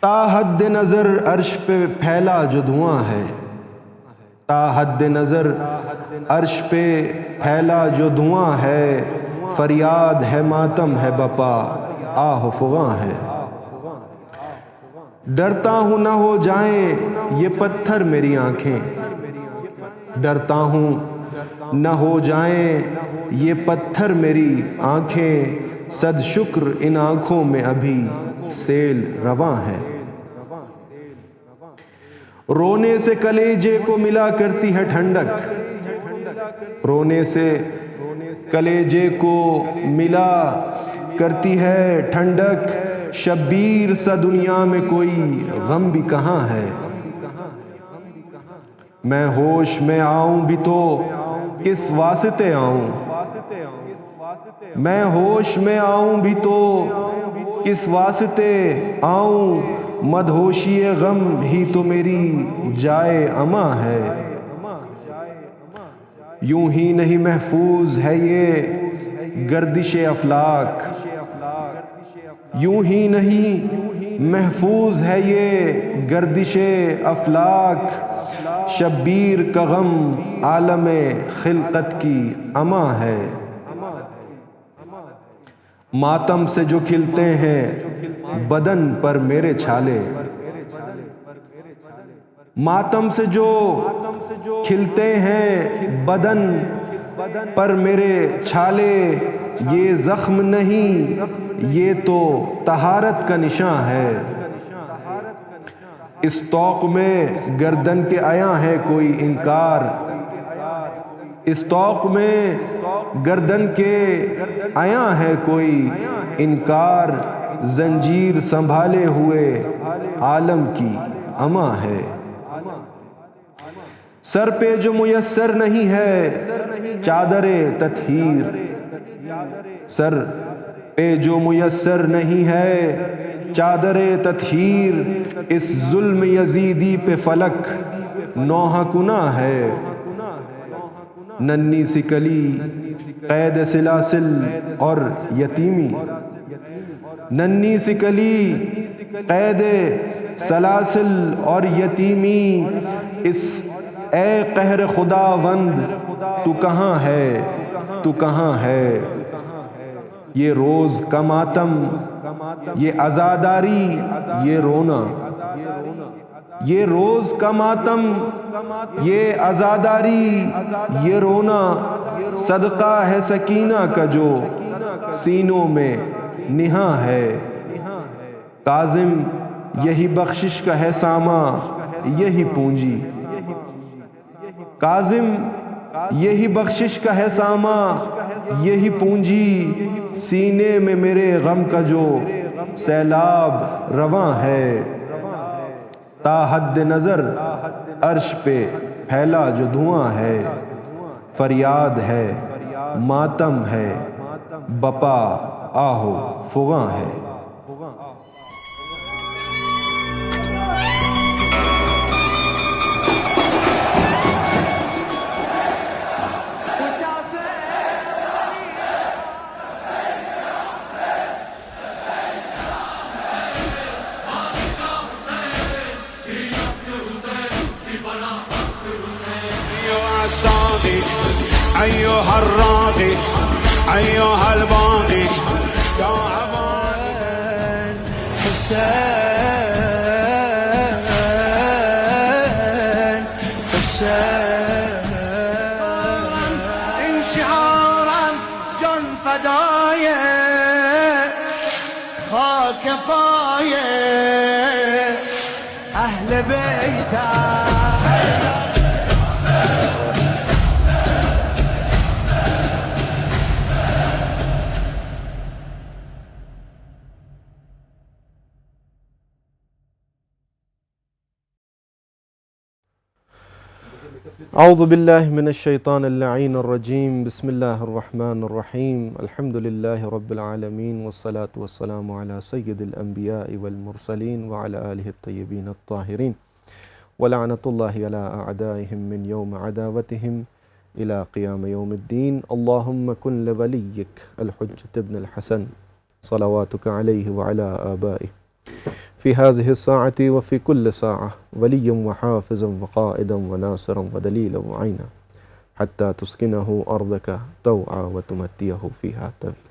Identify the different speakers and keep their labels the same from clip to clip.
Speaker 1: تا حد نظر عرش پہ پھیلا جو دھواں ہے، تا حد نظر عرش پہ پھیلا جو دھواں ہے، فریاد ہے ماتم ہے بپا آہ و فغاں ہے۔ ڈرتا ہوں نہ ہو جائیں یہ پتھر میری آنکھیں، ڈرتا ہوں نہ ہو جائیں یہ پتھر میری آنکھیں، صد شکر ان آنکھوں میں ابھی سیل رواں ہے۔ رونے سے کلیجے کو ملا کرتی ہے ٹھنڈک، رونے سے کلیجے کو ملا کرتی ہے ٹھنڈک، شبیر سا دنیا میں کوئی غم بھی کہاں ہے۔ میں ہوش میں آؤں بھی تو کس واسطے آؤں، میں ہوش میں آؤں بھی تو کس واسطے آؤں، مدہوشی غم ہی تو میری جائے اما ہے۔ یوں ہی نہیں محفوظ ہے یہ گردش افلاک، یوں ہی نہیں محفوظ ہے یہ گردش افلاک، شبیر کا غم عالم خلقت کی اما ہے۔ ماتم سے جو کھلتے ہیں بدن پر میرے چھالے، ماتم سے جو کھلتے ہیں بدن پر میرے چھالے، یہ زخم نہیں یہ تو طہارت کا نشاں ہے۔ اس طوق میں گردن کے آیا ہے کوئی انکار، اس طوق میں گردن کے آیا ہے کوئی انکار، زنجیر سنبھالے ہوئے عالم کی اما ہے۔ سر پہ جو میسر نہیں ہے چادر تطہیر، سر پہ جو میسر نہیں ہے چادر تطہیر، اس ظلم یزیدی پہ فلک نوحہ کناں ہے۔ ننھی سی کلی قید سلاسل اور یتیمی، ننھی سی کلی قید سلاسل اور یتیمی، اس اے قہر خداوند تو کہاں ہے تو کہاں ہے۔ یہ روز کا ماتم یہ عزاداری یہ رونا، یہ روز کا ماتم یہ عزاداری یہ رونا، صدقہ ہے سکینہ کا جو سینوں میں نہاں ہے۔ کاظم یہی بخشش کا ہے ساماں یہی پونجی، کاظم یہی بخشش کا ہے ساماں یہی پونجی، سینے میں میرے غم کا جو سیلاب رواں ہے۔ تا حد نظر عرش پہ پھیلا جو دھواں ہے، فریاد ہے ماتم ہے بپا آہ و فغاں ہے۔
Speaker 2: أيها الراغي أيها الباغي يا أمان حسين حسين، انشعارا جن فدايا خاك بايا أهل بيتك.
Speaker 1: اعوذ باللہ من الشیطان اللعین الرجیم، بسم اللہ الرحمن الرحیم، الحمد للہ رب العالمین، والصلاة والسلام علی سید الانبیاء والمرسلین وعلی آلہ الطیبین الطاہرین، ولعنت اللہ علی اعدائهم من یوم عداوتهم الى قیام یوم الدین۔ اللہم کن لولیک الحجۃ ابن الحسن صلواتک علیہ وعلی آبائہ في هذه الساعة وفي كل ساعة وليا وحافظا وقائدا وناصرا ودليلا وعينا حتى تسكنه أرضك طوعا وتمتيه فيها طويلا.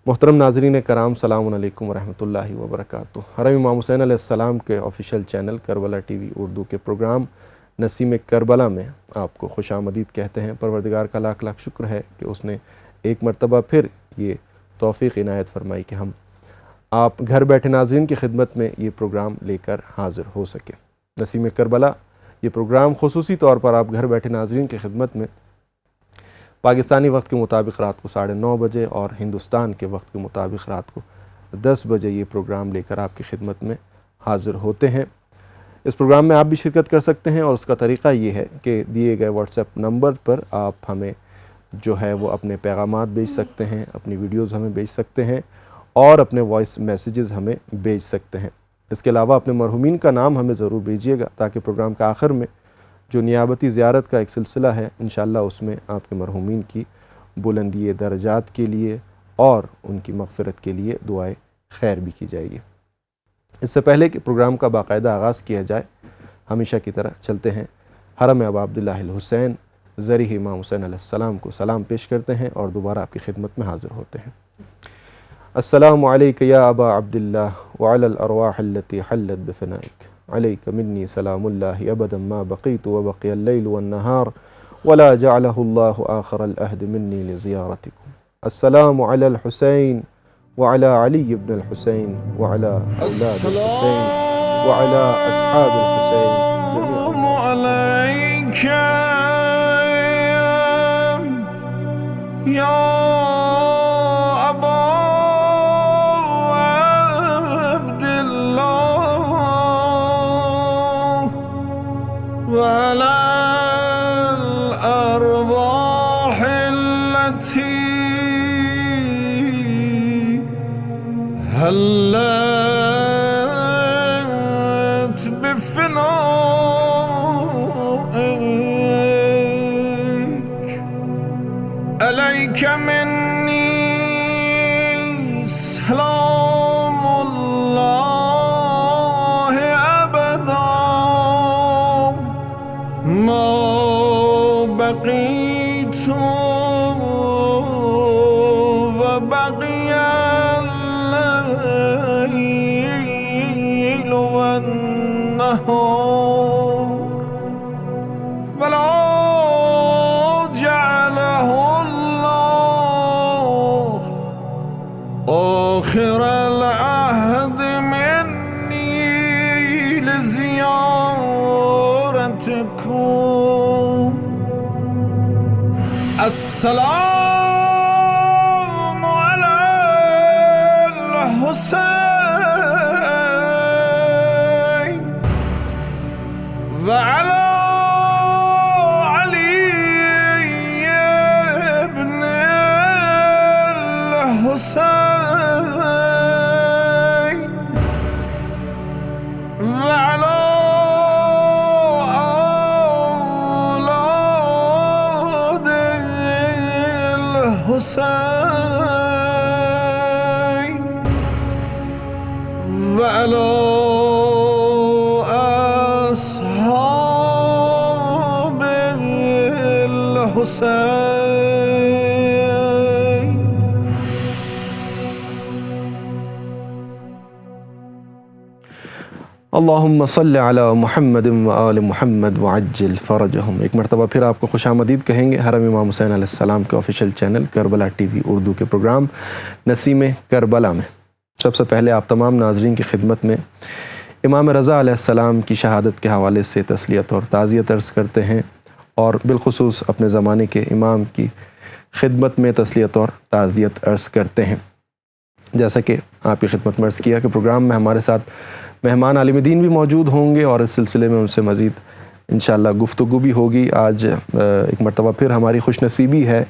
Speaker 1: محترم ناظرین کرام، السلام علیکم ورحمۃ اللہ وبرکاتہ۔ حرم امام حسین علیہ السلام کے official channel Karbala T V Urdu کے پروگرام نسیم کربلا میں آپ کو خوش آمدید کہتے ہیں۔ پروردگار کا لاکھ لاکھ شکر ہے کہ اس نے ایک مرتبہ پھر یہ توفیق عنایت فرمائی کہ ہم آپ گھر بیٹھے ناظرین کی خدمت میں یہ پروگرام لے کر حاضر ہو سکے۔ نسیم کربلا یہ پروگرام خصوصی طور پر آپ گھر بیٹھے ناظرین کی خدمت میں پاکستانی وقت کے مطابق رات کو 9:30 بجے اور ہندوستان کے وقت کے مطابق رات کو 10 بجے یہ پروگرام لے کر آپ کی خدمت میں حاضر ہوتے ہیں۔ اس پروگرام میں آپ بھی شرکت کر سکتے ہیں، اور اس کا طریقہ یہ ہے کہ دیے گئے واٹس ایپ نمبر پر آپ ہمیں جو ہے وہ اپنے پیغامات بھیج سکتے ہیں، اپنی ویڈیوز ہمیں بھیج سکتے ہیں اور اپنے وائس میسیجز ہمیں بھیج سکتے ہیں۔ اس کے علاوہ اپنے مرحومین کا نام ہمیں ضرور بھیجیے گا، تاکہ پروگرام کے آخر میں جو نیابتی زیارت کا ایک سلسلہ ہے انشاءاللہ اس میں آپ کے مرحومین کی بلندی درجات کے لیے اور ان کی مغفرت کے لیے دعائے خیر بھی کی جائے گی۔ اس سے پہلے کہ پروگرام کا باقاعدہ آغاز کیا جائے، ہمیشہ کی طرح چلتے ہیں حرم ابا عبداللہ الحسین ذریح امام حسین علیہ السلام کو سلام پیش کرتے ہیں اور دوبارہ آپ کی خدمت میں حاضر ہوتے ہیں۔ السلام علیک یا ابا عبداللہ وعلی الارواح التي حلت بفنائک، علیک منی سلام اللہ ابدا ما بقیت وبقی اللیل والنہار ولا جعلہ اللہ آخر العہد منی لزیارتکم۔ السلام علی الحسین وعلى علي بن الحسين وعلى أولاد الحسين وعلى أصحاب الحسين جميعا عليك
Speaker 2: يا أبا عبد الله وعلى الأرواح التي هلت بفنائك، عليك مني سلام الله أبدا ما بقيت وبقي الليل والنهار فلا جعله الله آخر العهد مني لزيارتكم. السلام على الحسين وعلى علي بن الحسين وعلى أولاد الحسين وعلى أصحاب الحسين.
Speaker 1: اللہم صلی علی محمد و آل محمد وعجل فرجہم۔ ایک مرتبہ پھر آپ کو خوش آمدید کہیں گے حرم امام حسین علیہ السلام کے official channel Karbala T V Urdu کے پروگرام نسیم کربلا میں۔ سب سے پہلے آپ تمام ناظرین کی خدمت میں امام رضا علیہ السلام کی شہادت کے حوالے سے تسلیت اور تعزیت عرض کرتے ہیں، اور بالخصوص اپنے زمانے کے امام کی خدمت میں تسلیت اور تعزیت عرض کرتے ہیں۔ جیسا کہ آپ کی خدمت میں عرض کیا کہ پروگرام میں ہمارے ساتھ مہمان عالم دین بھی موجود ہوں گے، اور اس سلسلے میں ان سے مزید انشاءاللہ گفتگو بھی ہوگی۔ آج ایک مرتبہ پھر ہماری خوش نصیبی ہے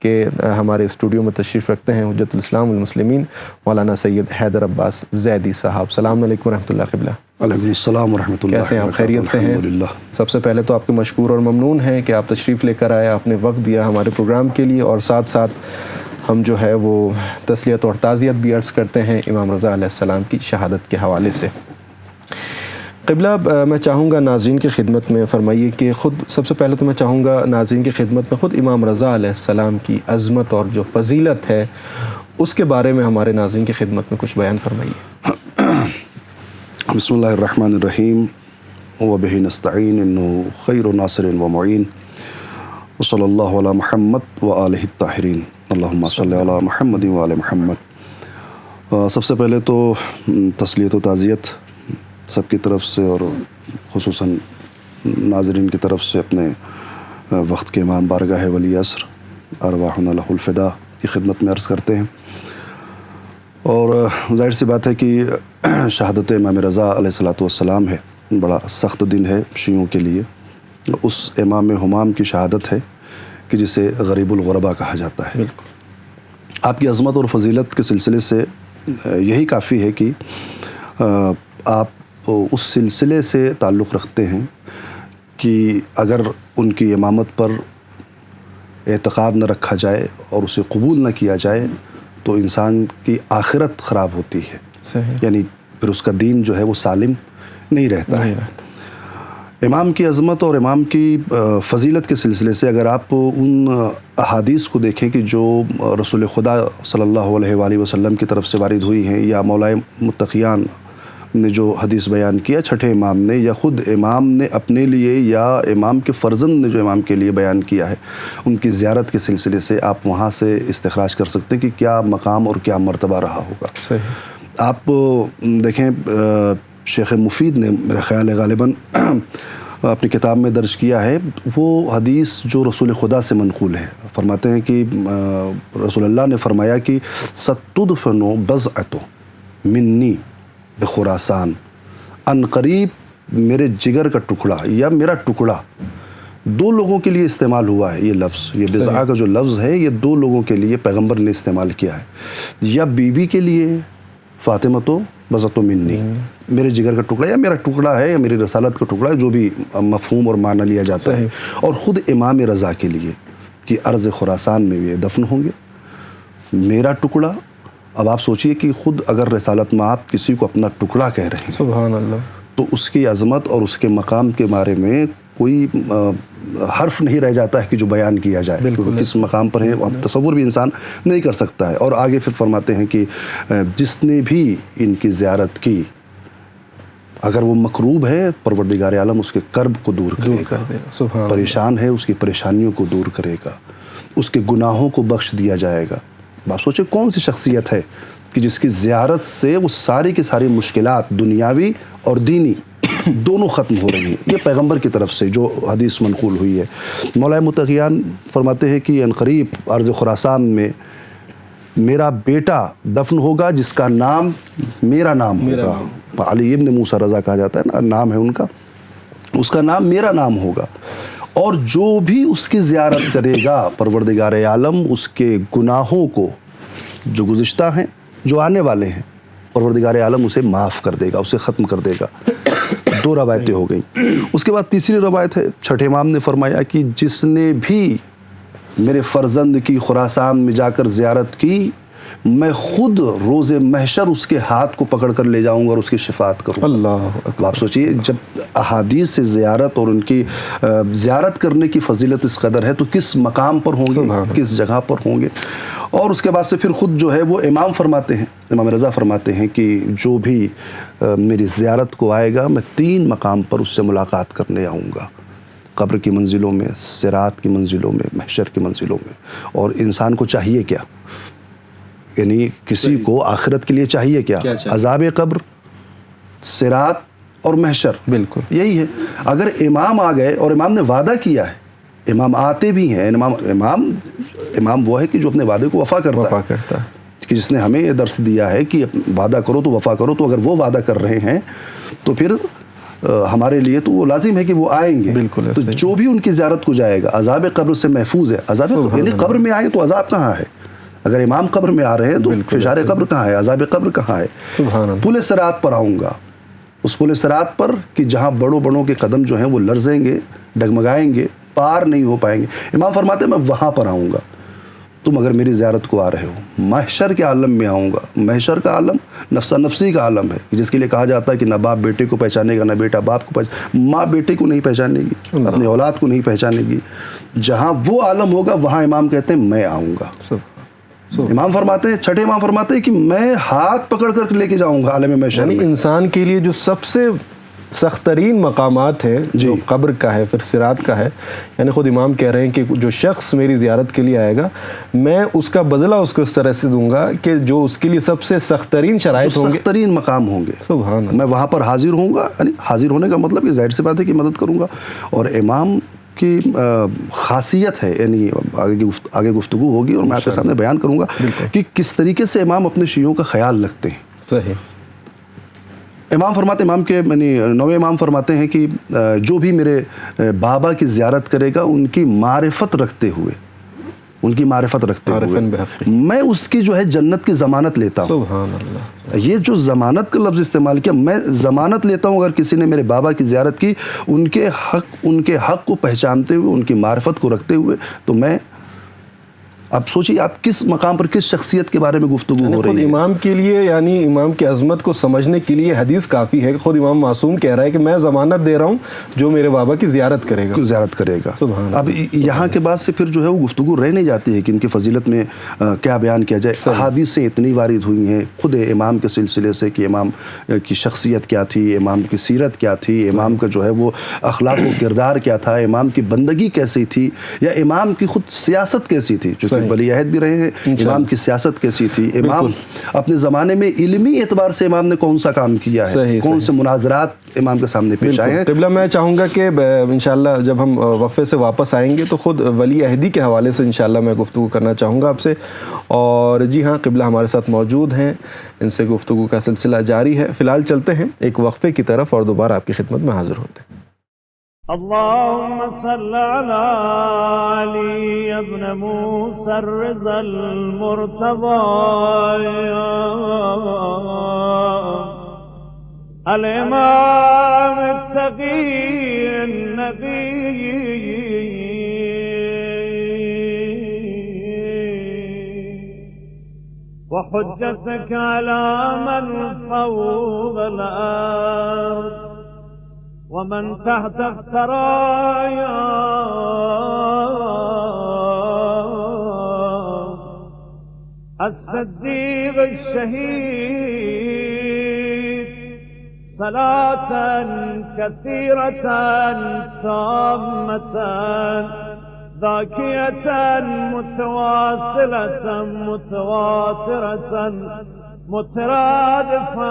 Speaker 1: کہ ہمارے اسٹوڈیو میں تشریف رکھتے ہیں حجت الاسلام والمسلمین مولانا سید حیدر عباس زیدی صاحب۔ السلام علیکم ورحمۃ اللہ قبلہ۔
Speaker 3: علیکم السلام ورحمۃ اللہ۔
Speaker 1: کیسے ہیں آپ؟ خیریت سے ہیں؟
Speaker 3: الحمدللہ۔
Speaker 1: سب سے پہلے تو آپ کے مشکور اور ممنون ہیں کہ آپ تشریف لے کر آئے، آپ نے وقت دیا ہمارے پروگرام کے لیے، اور ساتھ ساتھ ہم جو ہے وہ تسلیت اور تعزیت بھی عرض کرتے ہیں امام رضا علیہ السلام کی شہادت کے حوالے سے۔ قبلہ میں چاہوں گا ناظرین کی خدمت میں فرمائیے کہ خود سب سے پہلے تو میں چاہوں گا ناظرین کی خدمت میں خود امام رضا علیہ السلام کی عظمت اور جو فضیلت ہے اس کے بارے میں ہمارے ناظرین کی خدمت میں کچھ بیان فرمائیے۔
Speaker 3: بسم اللہ الرحمن الرحیم وبہ نستعین انہ خیر ناصر و معین وصلی اللہ علی محمد وآلہ الطاہرین اللہم صلی علی محمد وآل محمد۔ سب سے پہلے تو تسلیت و تعزیت سب کی طرف سے اور خصوصاً ناظرین کی طرف سے اپنے وقت کے امام بارگاہ ولی عصر ارواحنا لہ الفدا کی خدمت میں عرض کرتے ہیں۔ اور ظاہر سی بات ہے کہ شہادت امام رضا علیہ السلام ہے، بڑا سخت دن ہے شیعوں کے لیے۔ اس امام ہمام کی شہادت ہے کہ جسے غریب الغربا کہا جاتا ہے۔ آپ کی عظمت اور فضیلت کے سلسلے سے یہی کافی ہے کہ آپ اس سلسلے سے تعلق رکھتے ہیں کہ اگر ان کی امامت پر اعتقاد نہ رکھا جائے اور اسے قبول نہ کیا جائے تو انسان کی آخرت خراب ہوتی ہے، یعنی پھر اس کا دین جو ہے وہ سالم نہیں رہتا ہے۔ امام کی عظمت اور امام کی فضیلت کے سلسلے سے اگر آپ ان احادیث کو دیکھیں کہ جو رسول خدا صلی اللہ علیہ وآلہ وسلم کی طرف سے وارد ہوئی ہیں، یا مولائے متقیان نے جو حدیث بیان کیا چھٹے امام نے، یا خود امام نے اپنے لیے، یا امام کے فرزند نے جو امام کے لیے بیان کیا ہے، ان کی زیارت کے سلسلے سے آپ وہاں سے استخراج کر سکتے ہیں کہ کیا مقام اور کیا مرتبہ رہا ہوگا۔ صحیح۔ آپ دیکھیں شیخ مفید نے میرا خیال ہے غالباً اپنی کتاب میں درج کیا ہے، وہ حدیث جو رسول خدا سے منقول ہے، فرماتے ہیں کہ رسول اللہ نے فرمایا کہ ستدفن بضعۃ منی بخراسان، ان قریب میرے جگر کا ٹکڑا یا میرا ٹکڑا، دو لوگوں کے لیے استعمال ہوا ہے یہ لفظ، یہ بضع کا جو لفظ ہے یہ دو لوگوں کے لیے پیغمبر نے استعمال کیا ہے، یا بیوی کے لیے فاطمہ تو بضعۃ منی، میرے جگر کا ٹکڑا یا میرا ٹکڑا ہے یا میری رسالت کا ٹکڑا ہے، جو بھی مفہوم اور معنی لیا جاتا ہے، اور خود امام رضا کے لیے کہ ارض خراسان میں یہ دفن ہوں گے، میرا ٹکڑا۔ اب آپ سوچئے کہ خود اگر رسالت میں آپ کسی کو اپنا ٹکڑا کہہ رہے ہیں، سبحان اللہ، تو اس کی عظمت اور اس کے مقام کے بارے میں کوئی حرف نہیں رہ جاتا ہے کہ جو بیان کیا جائے، کس مقام پر ہے تصور بھی انسان نہیں کر سکتا ہے۔ اور آگے پھر فرماتے ہیں کہ جس نے بھی ان کی زیارت کی اگر وہ مکروب ہے، پروردگار عالم اس کے کرب کو دور کرے گا، پریشان ہے اس کی پریشانیوں کو دور کرے گا، اس کے گناہوں کو بخش دیا جائے گا۔ آپ سوچیں کون سی شخصیت ہے کہ جس کی زیارت سے وہ ساری کی ساری مشکلات دنیاوی اور دینی دونوں ختم ہو رہی ہیں، یہ پیغمبر کی طرف سے جو حدیث منقول ہوئی ہے۔ مولائے متقیان فرماتے ہیں کہ عنقریب ارض خراسان میں میرا بیٹا دفن ہوگا جس کا نام میرا نام ہوگا، علی ابن موسیٰ رضا کہا جاتا ہے نا، نام ہے ان کا، اس کا نام میرا نام ہوگا، اور جو بھی اس کی زیارت کرے گا پروردگار عالم اس کے گناہوں کو جو گزشتہ ہیں جو آنے والے ہیں پروردگار عالم اسے معاف کر دے گا، اسے ختم کر دے گا۔ دو روایتیں ہو گئیں۔ اس کے بعد تیسری روایت ہے، چھٹے امام نے فرمایا کہ جس نے بھی میرے فرزند کی خراسان میں جا کر زیارت کی، میں خود روز محشر اس کے ہاتھ کو پکڑ کر لے جاؤں گا اور اس کی شفاعت کروں گا۔ اللہ، آپ سوچئے جب احادیث سے زیارت اور ان کی زیارت کرنے کی فضیلت اس قدر ہے تو کس مقام پر ہوں گے، کس جگہ پر ہوں گے۔ اور اس کے بعد سے پھر خود جو ہے وہ امام فرماتے ہیں، امام رضا فرماتے ہیں کہ جو بھی میری زیارت کو آئے گا میں 3 مقام پر اس سے ملاقات کرنے آؤں گا، قبر کی منزلوں میں، صراط کی منزلوں میں، محشر کی منزلوں میں۔ اور انسان کو چاہیے کیا، یعنی کسی کو آخرت کے لیے چاہیے کیا؟ عذاب قبر، صراط اور محشر، بالکل یہی ہے۔ اگر امام آ گئے اور امام نے وعدہ کیا ہے، امام آتے بھی ہیں، امام وہ ہے کہ جو اپنے وعدے کو وفا کرتا ہے، کہ جس نے ہمیں یہ درس دیا ہے کہ وعدہ کرو تو وفا کرو، تو اگر وہ وعدہ کر رہے ہیں تو پھر ہمارے لیے تو وہ لازم ہے کہ وہ آئیں گے۔ بالکل، تو جو بھی ان کی زیارت کو جائے گا عذاب قبر سے محفوظ ہے۔ عذاب یعنی قبر میں آئے تو عذاب کہاں ہے؟ اگر امام قبر میں آ رہے ہیں تو فشار قبر کہاں ہے، عذاب قبر کہاں ہے؟ پل صراط پر آؤں گا، اس پل صراط پر کہ جہاں بڑوں کے قدم جو ہیں وہ لرزیں گے، ڈگمگائیں گے، پار نہیں ہو پائیں گے۔ امام فرماتے ہیں میں وہاں پر آؤں گا، تم اگر میری زیارت کو آ رہے ہو، محشر کے عالم میں آؤں گا. محشر کا عالم نفسا نفسی کا عالم ہے، جس کے لیے کہا جاتا ہے کہ نہ باپ بیٹے کو پہچانے گا، نہ بیٹا باپ کو ماں بیٹے کو نہیں پہچانے گی، اپنی اولاد کو نہیں پہچانے گی. جہاں وہ عالم ہوگا وہاں امام کہتے ہیں میں آؤں گا. امام فرماتے ہیں، چھٹے امام فرماتے ہیں کہ میں ہاتھ پکڑ کر لے کے جاؤں گا عالم محشر میں.
Speaker 1: انسان کے لیے جو سب سے سخت ترین مقامات ہیں جو قبر کا ہے، پھر صراط کا ہے، یعنی خود امام کہہ رہے ہیں کہ جو شخص میری زیارت کے لیے آئے گا میں اس کا بدلہ اس کو اس طرح سے دوں گا کہ جو اس کے لیے سب سے سخت ترین شرائط ہوں گے،
Speaker 3: سخت ترین مقام ہوں گے.
Speaker 1: سبحان اللہ.
Speaker 3: میں وہاں پر حاضر ہوں گا. یعنی حاضر ہونے کا مطلب یہ ظاہر سی بات ہے کہ مدد کروں گا. اور امام کی خاصیت ہے، یعنی آگے گفتگو ہوگی اور میں آپ کے سامنے بیان کروں گا کہ کس طریقے سے امام اپنے شیعوں کا خیال رکھتے ہیں.
Speaker 1: صحیح.
Speaker 3: امام فرماتے، امام کے یعنی نویں امام فرماتے ہیں کہ جو بھی میرے بابا کی زیارت کرے گا ان کی معرفت رکھتے ہوئے میں اس کی جو ہے جنت کی ضمانت لیتا ہوں.
Speaker 1: سبحان اللہ.
Speaker 3: یہ جو ضمانت کا لفظ استعمال کیا، میں ضمانت لیتا ہوں اگر کسی نے میرے بابا کی زیارت کی ان کے حق کو پہچانتے ہوئے، ان کی معرفت کو رکھتے ہوئے، تو میں اب سوچیے آپ کس مقام پر کس شخصیت کے بارے میں گفتگو ہو رہی ہے.
Speaker 1: امام کے لیے یعنی امام کی عظمت کو سمجھنے کے لیے حدیث کافی ہے. خود امام معصوم کہہ رہا ہے کہ میں ضمانت دے رہا ہوں جو میرے بابا کی زیارت کرے گا. اب یہاں کے بعد سے پھر جو ہے وہ گفتگو رہ نہیں جاتی ہے کہ ان کی فضیلت میں کیا بیان کیا جائے. احادیث سے اتنی وارد ہوئی ہیں خود امام کے سلسلے سے کہ امام کی شخصیت کیا تھی، امام کی سیرت کیا تھی، امام کا جو ہے وہ اخلاق و کردار کیا تھا، امام کی بندگی کیسی تھی، یا امام کی خود سیاست کیسی تھی. چونکہ ولی عہد بھی رہے ہیں، امام کی سیاست کیسی تھی، امام اپنے زمانے میں علمی اعتبار سے امام نے کون سا کام کیا ہے، کون سے مناظرات امام کے سامنے پیش آئے ہیں. قبلہ میں چاہوں گا کہ انشاءاللہ جب ہم وقفے سے واپس آئیں گے تو خود ولی عہدی کے حوالے سے انشاءاللہ میں گفتگو کرنا چاہوں گا آپ سے. اور جی ہاں، قبلہ ہمارے ساتھ موجود ہیں، ان سے گفتگو کا سلسلہ جاری ہے. فی الحال چلتے ہیں ایک وقفے کی طرف اور دوبارہ آپ کی خدمت میں حاضر ہوتے ہیں.
Speaker 4: اللهم صل على علي ابن موسى الرضا المرتضى الإمام التقي النبي وحجتك على من فوق الأرض ومن تحت الثرايا الصديق الشهيد صلاة كثيرة تامة ذاكية متواصلة متواترة مترادفة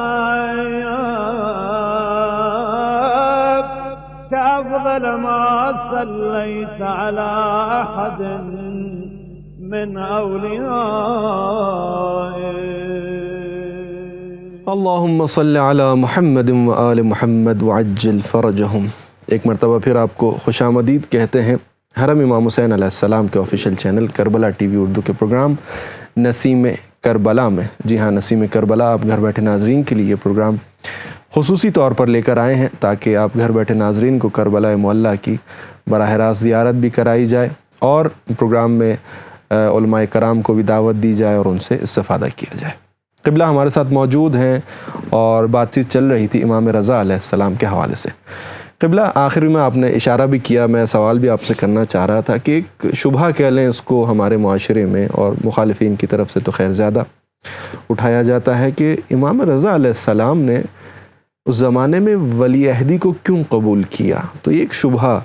Speaker 4: كأفضل ما صليت على أحد من أوليائك.
Speaker 1: اللهم صل على محمد وآل محمد وعجل فرجهم. ایک مرتبہ پھر آپ کو خوش آمدید کہتے ہیں حرم امام حسین علیہ السلام کے official channel Karbala T V Urdu کے پروگرام نسیم کربلا میں. جی ہاں، نسیم کربلا آپ گھر بیٹھے ناظرین کے لیے پروگرام خصوصی طور پر لے کر آئے ہیں تاکہ آپ گھر بیٹھے ناظرین کو کربلا معلیٰ کی براہ راست زیارت بھی کرائی جائے اور پروگرام میں علماء کرام کو بھی دعوت دی جائے اور ان سے استفادہ کیا جائے. قبلہ ہمارے ساتھ موجود ہیں اور بات چیت چل رہی تھی امام رضا علیہ السلام کے حوالے سے. قبلہ آخر میں آپ نے اشارہ بھی کیا، میں سوال بھی آپ سے کرنا چاہ رہا تھا کہ ایک شبہ کہہ لیں اس کو ہمارے معاشرے میں اور مخالفین کی طرف سے تو خیر زیادہ اٹھایا جاتا ہے کہ امام رضا علیہ السلام نے اس زمانے میں ولی عہدی کو کیوں قبول کیا. تو یہ ایک شبہ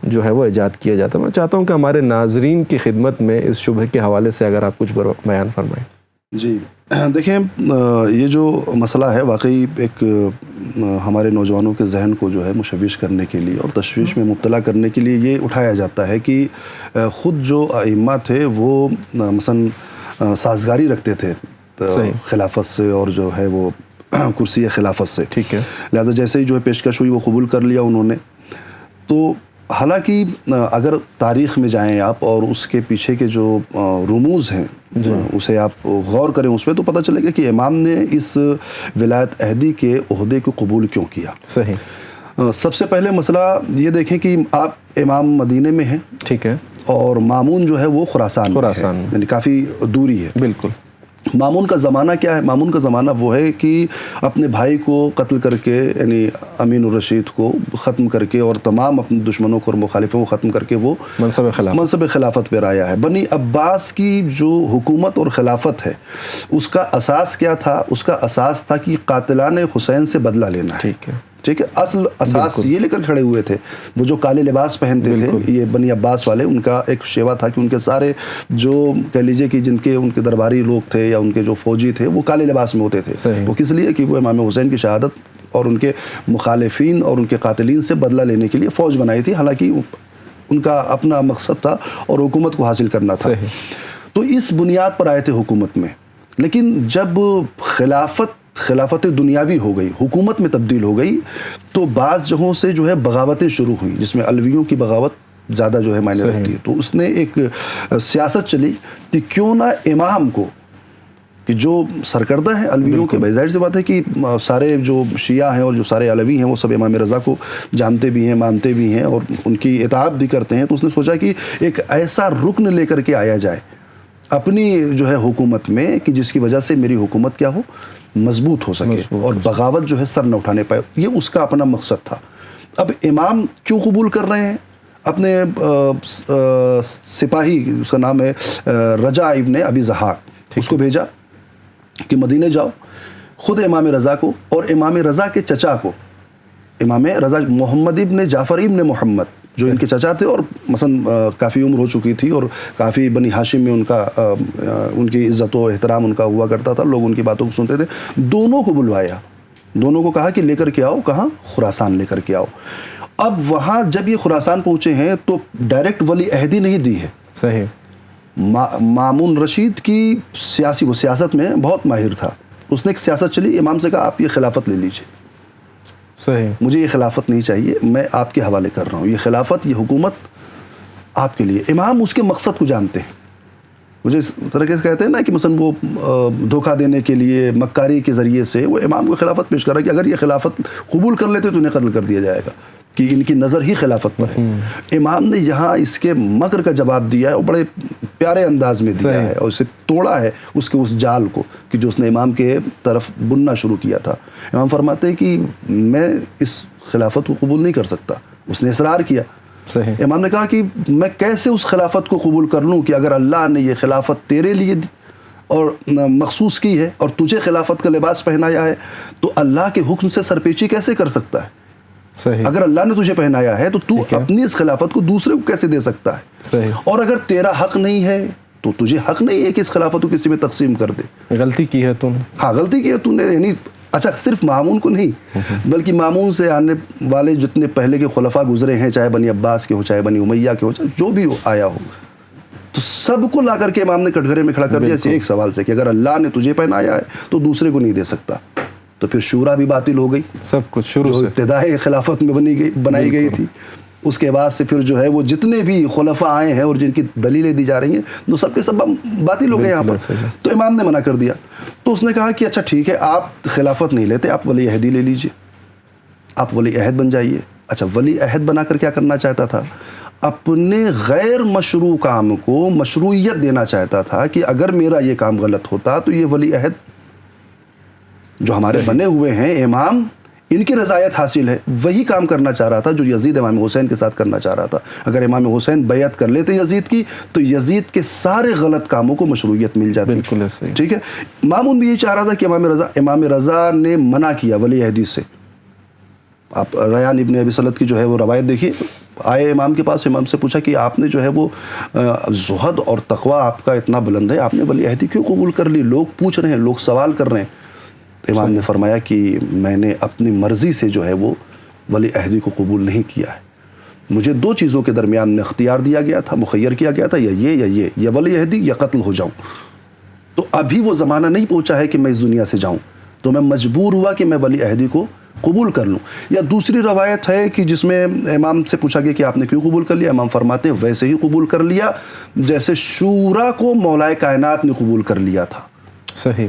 Speaker 1: جو ہے وہ ایجاد کیا جاتا ہے. میں چاہتا ہوں کہ ہمارے ناظرین کی خدمت میں اس شبہ کے حوالے سے اگر آپ کچھ بیان فرمائیں.
Speaker 3: جی دیکھیں، یہ جو مسئلہ ہے واقعی ایک ہمارے نوجوانوں کے ذہن کو جو ہے مشوش کرنے کے لیے اور تشویش میں مبتلا کرنے کے لیے یہ اٹھایا جاتا ہے کہ خود جو ائمہ تھے وہ مثلا سازگاری رکھتے تھے خلافت سے اور جو ہے وہ کرسی خلافت سے.
Speaker 1: ٹھیک ہے.
Speaker 3: لہذا جیسے ہی جو ہے پیشکش ہوئی وہ قبول کر لیا انہوں نے. تو حالانکہ اگر تاریخ میں جائیں آپ اور اس کے پیچھے کے جو رموز ہیں اسے آپ غور کریں اس پہ تو پتہ چلے گا کہ امام نے اس ولایت عہدی کے عہدے کو قبول کیوں کیا.
Speaker 1: صحیح.
Speaker 3: سب سے پہلے مسئلہ یہ دیکھیں کہ آپ امام مدینے میں ہیں.
Speaker 1: ٹھیک ہے.
Speaker 3: اور مامون جو ہے وہ خراسان میں ہے، یعنی کافی دوری ہے.
Speaker 1: بالکل.
Speaker 3: مامون کا زمانہ کیا ہے؟ مامون کا زمانہ وہ ہے کہ اپنے بھائی کو قتل کر کے، یعنی امین الرشید کو ختم کر کے اور تمام اپنے دشمنوں کو اور مخالفوں کو ختم کر کے وہ منصب خلافت پہ آیا ہے. بنی عباس کی جو حکومت اور خلافت ہے اس کا اساس کیا تھا؟ اس کا اساس تھا کہ قاتلان حسین سے بدلہ لینا ہے. ٹھیک ہے. اصل اساس یہ لے کر کھڑے ہوئے تھے. وہ جو کالے لباس پہنتے تھے یہ بنی عباس والے، ان کا ایک شیوا تھا کہ ان کے سارے جو کہہ لیجئے کہ جن کے ان کے درباری لوگ تھے یا ان کے جو فوجی تھے وہ کالے لباس میں ہوتے تھے. وہ کس لیے؟ کہ وہ امام حسین کی شہادت اور ان کے مخالفین اور ان کے قاتلین سے بدلہ لینے کے لیے فوج بنائی تھی، حالانکہ ان کا اپنا مقصد تھا اور حکومت کو حاصل کرنا تھا. تو اس بنیاد پر آئے تھے حکومت میں. لیکن جب خلافت دنیاوی ہو گئی، حکومت میں تبدیل ہو گئی، تو بعض جگہوں سے جو ہے بغاوتیں شروع ہوئیں، جس میں علویوں کی بغاوت زیادہ جو ہے معنی رکھتی ہے. تو اس نے ایک سیاست چلی کہ کیوں نہ امام کو، کہ جو سرکردہ ہیں علویوں کے، ظاہر سی بات ہے کہ سارے جو شیعہ ہیں اور جو سارے علوی ہیں وہ سب امام رضا کو جانتے بھی ہیں، مانتے بھی ہیں اور ان کی اطاعت بھی کرتے ہیں. تو اس نے سوچا کہ ایک ایسا رکن لے کر کے آیا جائے اپنی جو ہے حکومت میں کہ جس کی وجہ سے میری حکومت کیا ہو، مضبوط ہو سکے اور بغاوت جو ہے سر نہ اٹھانے پائے. یہ اس کا اپنا مقصد تھا. اب امام کیوں قبول کر رہے ہیں؟ اپنے سپاہی، اس کا نام ہے رجا ابن ابی زحاق، اس کو بھیجا کہ مدینے جاؤ، خود امام رضا کو اور امام رضا کے چچا کو، امام رضا محمد ابن جعفر ابن محمد جو ان کے چچا تھے اور مثلا کافی عمر ہو چکی تھی اور کافی بنی ہاشم میں ان کی عزت و احترام ان کا ہوا کرتا تھا، لوگ ان کی باتوں کو سنتے تھے. دونوں کو بلوایا، دونوں کو کہا کہ لے کر کے آؤ. کہاں؟ خراسان لے کر کے آؤ. اب وہاں جب یہ خراسان پہنچے ہیں تو ڈائریکٹ ولی عہدی نہیں دی ہے.
Speaker 1: صحیح.
Speaker 3: مامون رشید کی وہ سیاست میں بہت ماہر تھا. اس نے ایک سیاست چلی، امام سے کہا آپ یہ خلافت لے لیجئے.
Speaker 1: صحیح.
Speaker 3: مجھے یہ خلافت نہیں چاہیے، میں آپ کے حوالے کر رہا ہوں. یہ خلافت، یہ حکومت آپ کے لیے. امام اس کے مقصد کو جانتے ہیں. مجھے اس طرح کے کہتے ہیں نا کہ مثلا وہ دھوکہ دینے کے لیے مکاری کے ذریعے سے وہ امام کو خلافت پیش کر رہا ہے کہ اگر یہ خلافت قبول کر لیتے تو انہیں قتل کر دیا جائے گا، کہ ان کی نظر ہی خلافت پر ہے. امام نے یہاں اس کے مکر کا جواب دیا ہے اور بڑے پیارے انداز میں دیا ہے اور اسے توڑا ہے اس جال کو کہ جو اس نے امام کے طرف بننا شروع کیا تھا. امام فرماتے ہیں کہ میں اس خلافت کو قبول نہیں کر سکتا. اس نے اصرار کیا. امام نے کہا کہ میں کیسے اس خلافت کو قبول کر لوں کہ اگر اللہ نے یہ خلافت تیرے لیے اور مخصوص کی ہے اور تجھے خلافت کا لباس پہنایا ہے تو اللہ کے حکم سے سرپیچی کیسے کر سکتا ہے؟ اگر اللہ نے تجھے پہنایا ہے تو تو اپنی اس خلافت کو دوسرے کو کیسے دے سکتا ہے؟ اور اگر تیرا حق نہیں ہے تو تجھے حق نہیں ہے کہ اس خلافت کو کسی میں تقسیم کر دے.
Speaker 1: غلطی کی ہے تم نے.
Speaker 3: ہاں غلطی کی ہے تم نے. یعنی اچھا صرف مامون کو نہیں بلکہ مامون سے آنے والے جتنے پہلے کے خلفاء گزرے ہیں، چاہے بنی عباس کے ہو، چاہے بنی امیہ کے ہو، چاہے جو بھی آیا ہو، تو سب کو لا کر کے امام نے کٹگرے میں کھڑا کر دیا ایک سوال سے کہ اگر اللہ نے تجھے پہنایا ہے تو دوسرے کو نہیں دے سکتا. تو پھر شورا بھی باطل ہو گئی. سب کچھ شروع سے ابتدائی خلافت میں بنائی گئی تھی. اس کے بعد سے پھر جو ہے وہ جتنے بھی خلفاء آئے ہیں اور جن کی دلیلیں دی جا رہی ہیں وہ سب کے سب باطل ہو گئے یہاں پر. تو امام نے منع کر دیا. تو اس نے کہا کہ اچھا ٹھیک ہے، آپ خلافت نہیں لیتے، آپ ولی عہدی لے لیجئے، آپ ولی عہد بن جائیے. اچھا ولی عہد بنا کر کیا کرنا چاہتا تھا؟ اپنے غیر مشروع کام کو مشروعیت دینا چاہتا تھا کہ اگر میرا یہ کام غلط ہوتا تو یہ ولی عہد جو ہمارے بنے ہوئے ہیں امام، ان کی رضایت حاصل ہے. وہی کام کرنا چاہ رہا تھا جو یزید امام حسین کے ساتھ کرنا چاہ رہا تھا. اگر امام حسین بیعت کر لیتے یزید کی تو یزید کے سارے غلط کاموں کو مشروعیت مل جاتی. بالکل ٹھیک ہے. مامون بھی یہ چاہ رہا تھا کہ امام رضا نے منع کیا ولی عہدی سے. آپ ریان ابن ابی سلط کی جو ہے وہ روایت دیکھیے. آئے امام کے پاس، امام سے پوچھا کہ آپ نے جو ہے وہ زہد اور تقوی آپ کا اتنا بلند ہے، آپ نے ولی عہدی کیوں قبول کر لی؟ لوگ پوچھ رہے ہیں، لوگ سوال کر رہے ہیں. امام نے فرمایا کہ میں نے اپنی مرضی سے جو ہے وہ ولی عہدی کو قبول نہیں کیا ہے. مجھے دو چیزوں کے درمیان میں اختیار دیا گیا تھا، مخیر کیا گیا تھا، یا ولی عہدی یا قتل ہو جاؤں. تو ابھی وہ زمانہ نہیں پہنچا ہے کہ میں اس دنیا سے جاؤں، تو میں مجبور ہوا کہ میں ولی عہدی کو قبول کر لوں. یا دوسری روایت ہے کہ جس میں امام سے پوچھا گیا کہ آپ نے کیوں قبول کر لیا؟ امام فرماتے ہیں ویسے ہی قبول کر لیا جیسے شورا کو مولائے کائنات نے قبول کر لیا تھا. صحیح.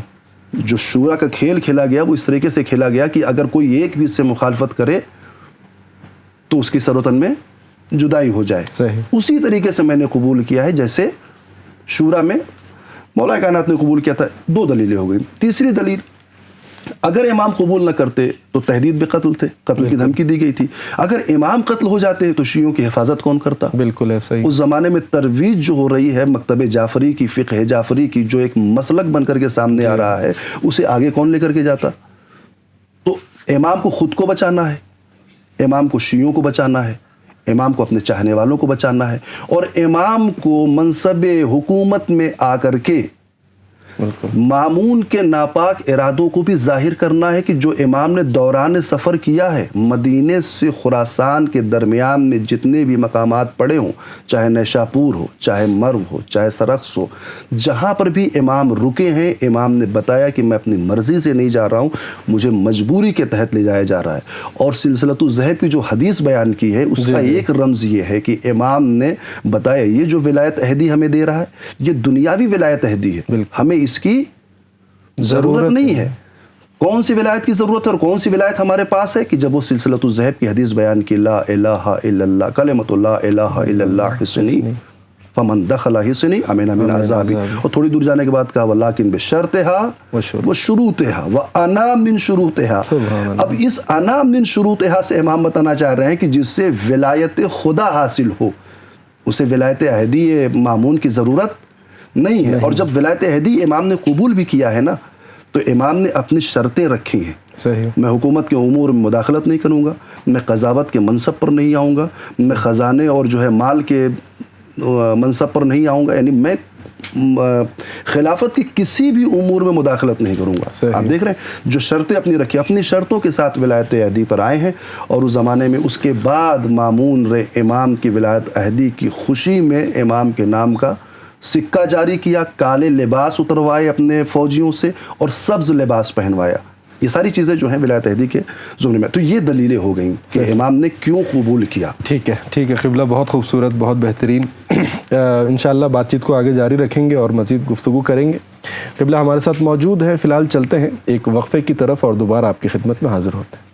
Speaker 3: جو شورا کا کھیل کھیلا گیا وہ اس طریقے سے کھیلا گیا کہ اگر کوئی ایک بھی اس سے مخالفت کرے تو اس کی سر و تن میں جدائی ہو جائے.
Speaker 1: صحیح.
Speaker 3: اسی طریقے سے میں نے قبول کیا ہے جیسے شورا میں مولا کائنات نے قبول کیا تھا. 2 دلیلیں ہو گئی. تیسری دلیل، اگر امام قبول نہ کرتے تو تحدید بھی قتل تھے، قتل کی دھمکی دی گئی تھی. اگر امام قتل ہو جاتے تو شیعوں کی حفاظت کون کرتا؟
Speaker 1: بالکل ایسا ہی.
Speaker 3: اس زمانے میں ترویج جو ہو رہی ہے مکتب جعفری کی، فقہ جعفری کی، جو ایک مسلک بن کر کے سامنے آ رہا ہے، اسے آگے کون لے کر کے جاتا؟ تو امام کو خود کو بچانا ہے، امام کو شیعوں کو بچانا ہے، امام کو اپنے چاہنے والوں کو بچانا ہے، اور امام کو منصب حکومت میں آ کر کے مامون کے ناپاک ارادوں کو بھی ظاہر کرنا ہے کہ جو امام نے دوران سفر کیا ہے، مدینے سے خراسان کے درمیان میں جتنے بھی مقامات پڑے ہوں، چاہے نیشاپور ہو، چاہے مرو ہو، چاہے سرخس ہو، جہاں پر بھی امام رکے ہیں، امام نے بتایا کہ میں اپنی مرضی سے نہیں جا رہا ہوں، مجھے مجبوری کے تحت لے جایا جا رہا ہے. اور سلسلۃ الذہب کی جو حدیث بیان کی ہے اس کا ایک رمز یہ ہے کہ امام نے بتایا یہ جو ولایت عہدی ہمیں دے رہا ہے یہ دنیاوی ولایت عہدی ہے، ہمیں اس کی ضرورت نہیں ہے. کون سی ولایت کی ضرورت ہے اور کون سی ولایت ہمارے پاس ہے؟ کہ جب وہ سلسلۃ الذہب کی حدیث بیان کی، لا الہ الا اللہ، کلمۃ لا الہ الا اللہ حصنی فمن دخل حصنی امن من عذابی، اور تھوڑی دور جانے کے بعد کہا ولیکن بشرطها وشروطها وانا من شروطها. اب اس انا من شروطها سے امام بتانا چاہ رہے ہیں کہ جس سے ولایت خدا حاصل ہو اسے ولایت عہدی مامون کی ضرورت نہیں ہے. اور جب ولایت عہدی امام نے قبول بھی کیا ہے نا تو امام نے اپنی شرطیں رکھی ہیں.
Speaker 1: صحیح.
Speaker 3: میں حکومت کے امور میں مداخلت نہیں کروں گا، میں قضاوت کے منصب پر نہیں آؤں گا، میں خزانے اور جو ہے مال کے منصب پر نہیں آؤں گا، یعنی میں خلافت کی کسی بھی امور میں مداخلت نہیں کروں گا. آپ دیکھ رہے ہیں جو شرطیں اپنی رکھی، اپنی شرطوں کے ساتھ ولایت عہدی پر آئے ہیں. اور اس زمانے میں اس کے بعد مامون رے امام کی ولایت عہدی کی خوشی میں امام کے نام کا سکہ جاری کیا، کالے لباس اتروائے اپنے فوجیوں سے اور سبز لباس پہنوایا. یہ ساری چیزیں جو ہیں ولایت عہدی کے زمرے میں. تو یہ دلیلیں ہو گئیں کہ امام نے کیوں قبول کیا.
Speaker 1: ٹھیک ہے قبلہ، بہت خوبصورت، بہت بہترین. انشاءاللہ بات چیت کو آگے جاری رکھیں گے اور مزید گفتگو کریں گے. قبلہ ہمارے ساتھ موجود ہیں، فی الحال چلتے ہیں ایک وقفے کی طرف اور دوبارہ آپ کی خدمت میں حاضر ہوتے ہیں.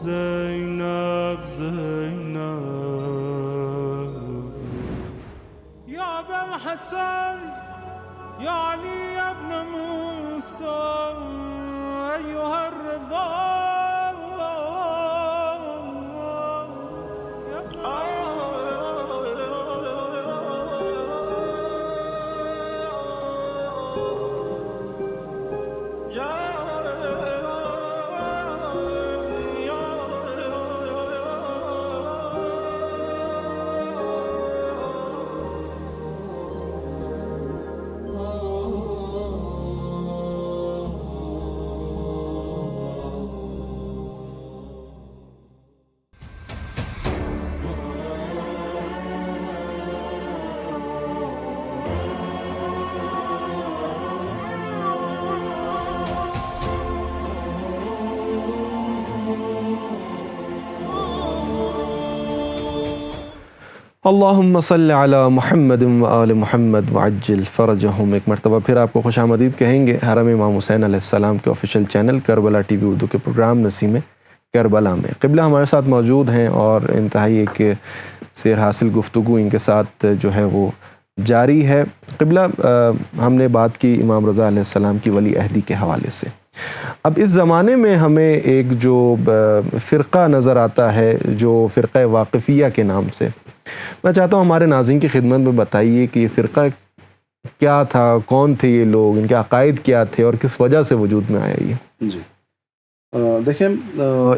Speaker 2: زينب يا أبا الحسن يا علي ابن موسى أيها الرضا
Speaker 1: اللہم صلی علی محمد و آل محمد وعجل فرجہم. ایک مرتبہ پھر آپ کو خوش آمدید کہیں گے حرم امام حسین علیہ السلام کے official channel Karbala T V Urdu کے پروگرام نسیم کربلا میں. قبلہ ہمارے ساتھ موجود ہیں اور انتہائی ایک سیر حاصل گفتگو ان کے ساتھ جو ہے وہ جاری ہے. قبلہ ہم نے بات کی امام رضا علیہ السلام کی ولی عہدی کے حوالے سے. اب اس زمانے میں ہمیں ایک جو فرقہ نظر آتا ہے جو فرقہ واقفیہ کے نام سے، میں چاہتا ہوں ہمارے ناظرین کی خدمت میں بتائیے کہ یہ فرقہ کیا تھا، کون تھے یہ لوگ، ان کے عقائد کیا تھے اور کس وجہ سے وجود میں آیا یہ؟
Speaker 3: جی دیکھیں،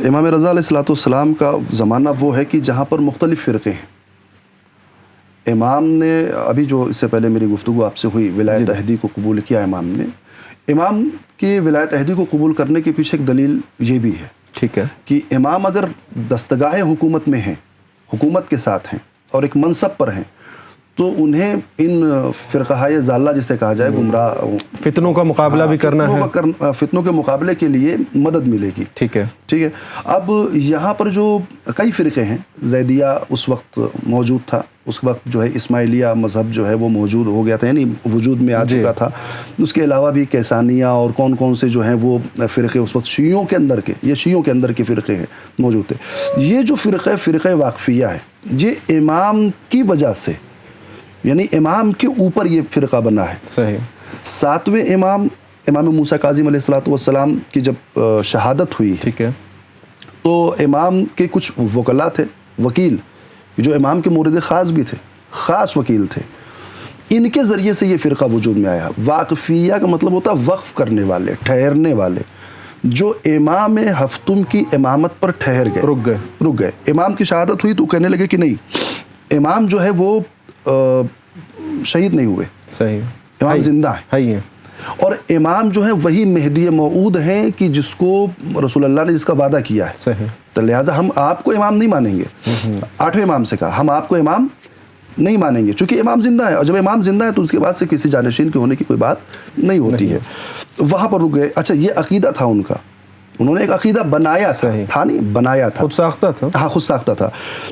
Speaker 3: امام رضا علیہ السلام کا زمانہ وہ ہے کہ جہاں پر مختلف فرقے ہیں. امام نے ابھی جو اس سے پہلے میری گفتگو آپ سے ہوئی ولایت احدی کو قبول کیا امام نے، امام کی ولایت احدی کو قبول کرنے کے پیچھے ایک دلیل یہ بھی ہے،
Speaker 1: ٹھیک ہے،
Speaker 3: کہ امام اگر دستگاہ حکومت میں ہیں، حکومت کے ساتھ ہیں اور ایک منصب پر ہیں، تو انہیں ان فرقہائے ضالہ جسے کہا جائے گمراہ
Speaker 1: فتنوں کا مقابلہ بھی کرنا ہے،
Speaker 3: فتنوں کے مقابلے کے لیے مدد ملے گی.
Speaker 1: ٹھیک ہے.
Speaker 3: ٹھیک ہے. اب یہاں پر جو کئی فرقے ہیں، زیدیہ اس وقت موجود تھا، اس وقت جو ہے اسماعیلیہ مذہب جو ہے وہ موجود ہو گیا تھا، یعنی وجود میں آ چکا تھا. اس کے علاوہ بھی کیسانیہ اور کون کون سے جو ہیں وہ فرقے اس وقت شیعوں کے اندر کے، یہ شیعوں کے اندر کے فرقے ہیں موجود تھے. یہ جو فرقہ واقفیہ ہے، یہ امام کی وجہ سے، یعنی امام کے اوپر یہ فرقہ بنا ہے.
Speaker 1: صحیح.
Speaker 3: 7ویں امام موسیٰ کاظم علیہ السلام کی جب شہادت ہوئی،
Speaker 1: ٹھیک ہے،
Speaker 3: تو امام کے کچھ وکلاء تھے، وکیل جو امام کے مورد خاص بھی تھے، خاص وکیل تھے، ان کے ذریعے سے یہ فرقہ وجود میں آیا. واقفیہ کا مطلب ہوتا ہے وقف کرنے والے، ٹھہرنے والے، جو امام ہفتم کی امامت پر ٹھہر گئے، رک گئے. امام کی شہادت ہوئی تو کہنے لگے کہ نہیں، امام جو ہے وہ شہید نہیں ہوئے،
Speaker 1: صحیح،
Speaker 3: امام زندہ ہیں، اور امام جو ہے وہی مہدی موعود ہیں کہ جس کو رسول اللہ نے جس کا وعدہ کیا ہے.
Speaker 1: صحیح.
Speaker 3: تو لہٰذا ہم آپ کو امام نہیں مانیں گے. 8ویں امام سے کہا ہم آپ کو امام نہیں مانیں گے، چونکہ امام زندہ ہے، اور جب امام زندہ ہے تو اس کے بعد سے کسی جانشین کے ہونے کی کوئی بات نہیں ہوتی ہے. وہاں پر رک گئے. اچھا، یہ عقیدہ تھا ان کا، انہوں نے ایک عقیدہ بنایا تھا نہیں بنایا تھا،
Speaker 1: خود ساختہ تھا.
Speaker 3: ہاں، خود ساختہ تھا.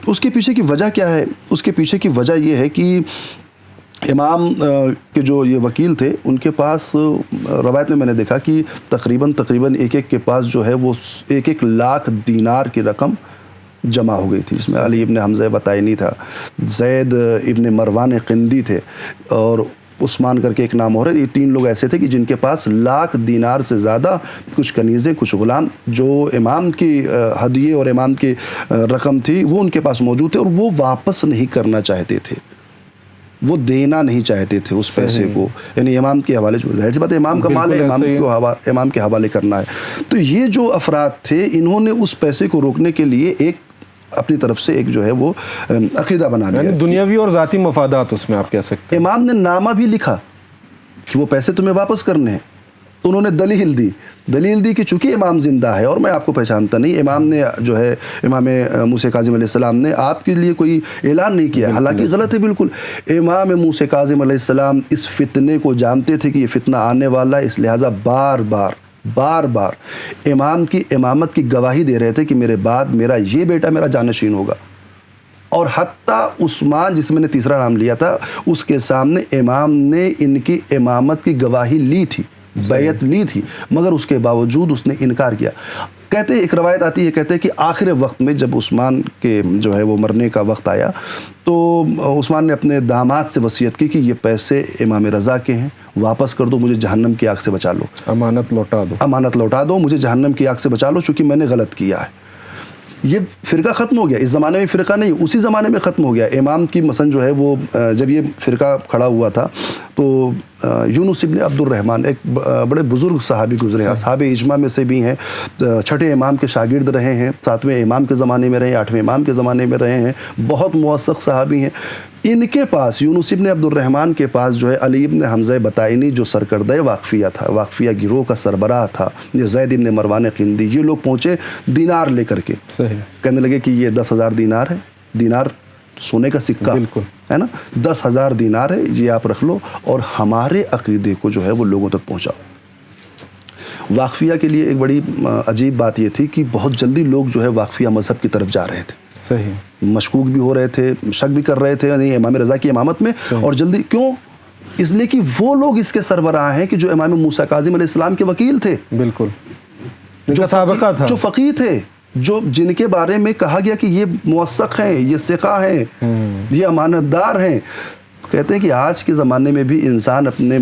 Speaker 3: اس کے پیچھے کی وجہ کیا ہے؟ اس کے پیچھے کی وجہ یہ ہے کہ امام کے جو یہ وکیل تھے، ان کے پاس روایت میں نے دیکھا کہ تقریباً ایک کے پاس جو ہے وہ 1 لاکھ دینار کی رقم جمع ہو گئی تھی. اس میں علی ابن حمزہ بطائنی تھا، زید ابن مروان قندی تھے، اور عثمان کر کے ایک نام اور ہے. یہ 3 لوگ ایسے تھے کہ جن کے پاس 1 لاکھ دینار سے زیادہ کچھ کنیزیں، کچھ غلام جو امام کی ہدیے اور امام کی رقم تھی وہ ان کے پاس موجود تھے، اور وہ واپس نہیں کرنا چاہتے تھے، وہ دینا نہیں چاہتے تھے اس پیسے کو، یعنی امام کے حوالے. ظاہر سی بات ہے، امام کا مال ہے، امام کے حوالے کرنا ہے. تو یہ جو افراد تھے، انہوں نے اس پیسے کو روکنے کے لیے ایک اپنی طرف سے ایک جو ہے وہ عقیدہ بنا لیا،
Speaker 1: یعنی دنیاوی اور ذاتی مفادات اس میں آپ کہہ سکتے ہیں.
Speaker 3: امام نے نامہ بھی لکھا کہ وہ پیسے تمہیں واپس کرنے ہیں. تو انہوں نے دلیل دی کہ چونکہ امام زندہ ہے اور میں آپ کو پہچانتا نہیں. امام نے جو ہے امام موسیٰ کاظم علیہ السلام نے آپ کے لیے کوئی اعلان نہیں کیا، حالانکہ غلط ہے بالکل. امام موسیٰ کاظم علیہ السلام اس فتنے کو جانتے تھے کہ یہ فتنہ آنے والا ہے، اس لہٰذا بار بار امام کی امامت کی گواہی دے رہے تھے کہ میرے بعد میرا یہ بیٹا میرا جانشین ہوگا. اور حتیٰ عثمان، جس میں نے تیسرا نام لیا تھا، اس کے سامنے امام نے ان کی امامت کی گواہی لی تھی، بیعت لی تھی، مگر اس کے باوجود اس نے انکار کیا. کہتے ہیں، ایک روایت آتی ہے، کہتے ہیں کہ آخر وقت میں جب عثمان کے جو ہے وہ مرنے کا وقت آیا تو عثمان نے اپنے داماد سے وصیت کی کہ یہ پیسے امام رضا کے ہیں، واپس کر دو، مجھے جہنم کی آگ سے بچا لو،
Speaker 1: امانت لوٹا دو، مجھے
Speaker 3: جہنم کی آگ سے بچا لو، چونکہ میں نے غلط کیا ہے. یہ فرقہ ختم ہو گیا. اس زمانے میں فرقہ نہیں، اسی زمانے میں ختم ہو گیا. امام کی مثلا جو ہے وہ جب یہ فرقہ کھڑا ہوا تھا تو یونس ابن عبد الرحمن ایک بڑے بزرگ صحابی گزرے ہیں، اصحاب اجماع میں سے بھی ہیں، 6 امام کے شاگرد رہے ہیں، 7ویں امام کے زمانے میں رہے ہیں، 8ویں امام کے زمانے میں رہے ہیں، بہت موثق صحابی ہیں. ان کے پاس، یونس ابن عبد الرحمن کے پاس جو ہے علی ابن حمزہ بطائنی جو سرکردہ واقفیہ تھا، واقفیہ گروہ کا سربراہ تھا، یہ زید ابن مروان قندی، یہ لوگ پہنچے دینار لے کر کے. کہنے لگے کہ یہ 10,000 دینار ہے، دینار سونے کا سکہ ہے نا، 10,000 دینار ہے، یہ آپ رکھ لو اور ہمارے عقیدے کو جو ہے وہ لوگوں تک پہنچاؤ. واقفیہ کے لیے ایک بڑی عجیب بات یہ تھی کہ بہت جلدی لوگ جو ہے واقفیہ مذہب کی طرف جا رہے تھے، مشکوک بھی ہو رہے تھے، شک بھی کر رہے تھے یعنی امام رضا کی امامت میں. اور جلدی کیوں؟ اس لیے کہ وہ لوگ اس کے سربراہ ہیں کہ جو امام موسیٰ کاظم علیہ السلام کے وکیل تھے، بالکل، جو سابقہ تھا، جو فقیہ تھے، جو جن کے بارے میں کہا گیا کہ یہ موثق ہیں، یہ ثقہ ہیں، یہ امانت دار ہیں. کہتے ہیں کہ آج کے زمانے میں بھی انسان اپنے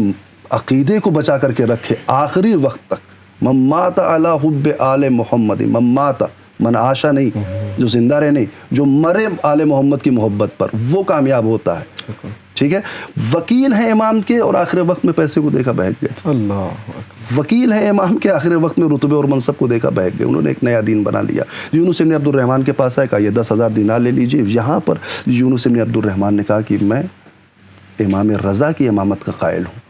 Speaker 3: عقیدے کو بچا کر کے رکھے آخری وقت تک. ممات علی حب آل محمد، ممات من عاشا نہیں، جو زندہ رہے نہیں، جو مرے آل محمد کی محبت پر، وہ کامیاب ہوتا ہے. ٹھیک ہے. وکیل ہیں امام کے اور آخر وقت میں پیسے کو دیکھا بہک گئے.
Speaker 1: اللہ
Speaker 3: وکیل ہیں امام کے، آخر وقت میں رتبے اور منصب کو دیکھا بہک گئے. انہوں نے ایک نیا دین بنا لیا. یونس بن عبد الرحمن کے پاس آئے، کہا یہ 10,000 دینار لے لیجیے. یہاں پر یونس بن عبد الرحمن نے کہا کہ میں امام رضا کی امامت کا قائل ہوں.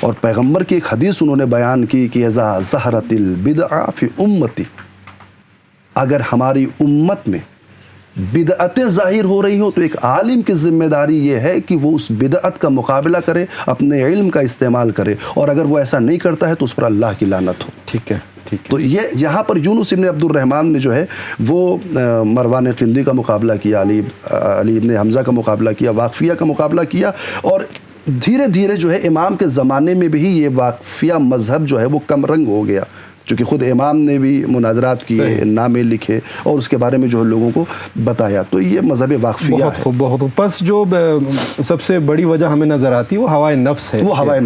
Speaker 3: اور پیغمبر کی ایک حدیث انہوں نے بیان کی کہ اذا ظہرت البدع فی امتی، اگر ہماری امت میں بدعتیں ظاہر ہو رہی ہوں تو ایک عالم کی ذمہ داری یہ ہے کہ وہ اس بدعت کا مقابلہ کرے، اپنے علم کا استعمال کرے، اور اگر وہ ایسا نہیں کرتا ہے تو اس پر اللہ کی لعنت ہو.
Speaker 1: ٹھیک ہے ٹھیک ہے.
Speaker 3: تو یہ یہاں پر یونس بن عبد الرحمن نے جو ہے وہ مروان قندی کا مقابلہ کیا، علی ابن حمزہ کا مقابلہ کیا، واقفیہ کا مقابلہ کیا، اور دھیرے دھیرے جو ہے امام کے زمانے میں بھی یہ واقفیہ مذہب جو ہے وہ کم رنگ ہو گیا، چونکہ خود امام نے بھی مناظرات کیے، نامے لکھے اور اس کے بارے میں جو ہے لوگوں کو بتایا. تو یہ مذہب واقفیہ
Speaker 1: بہت
Speaker 3: ہے.
Speaker 1: خوب بہت خوب. پس جو سب سے بڑی وجہ ہمیں نظر آتی ہے وہ ہوائے نفس ہے.
Speaker 3: وہ ہوائے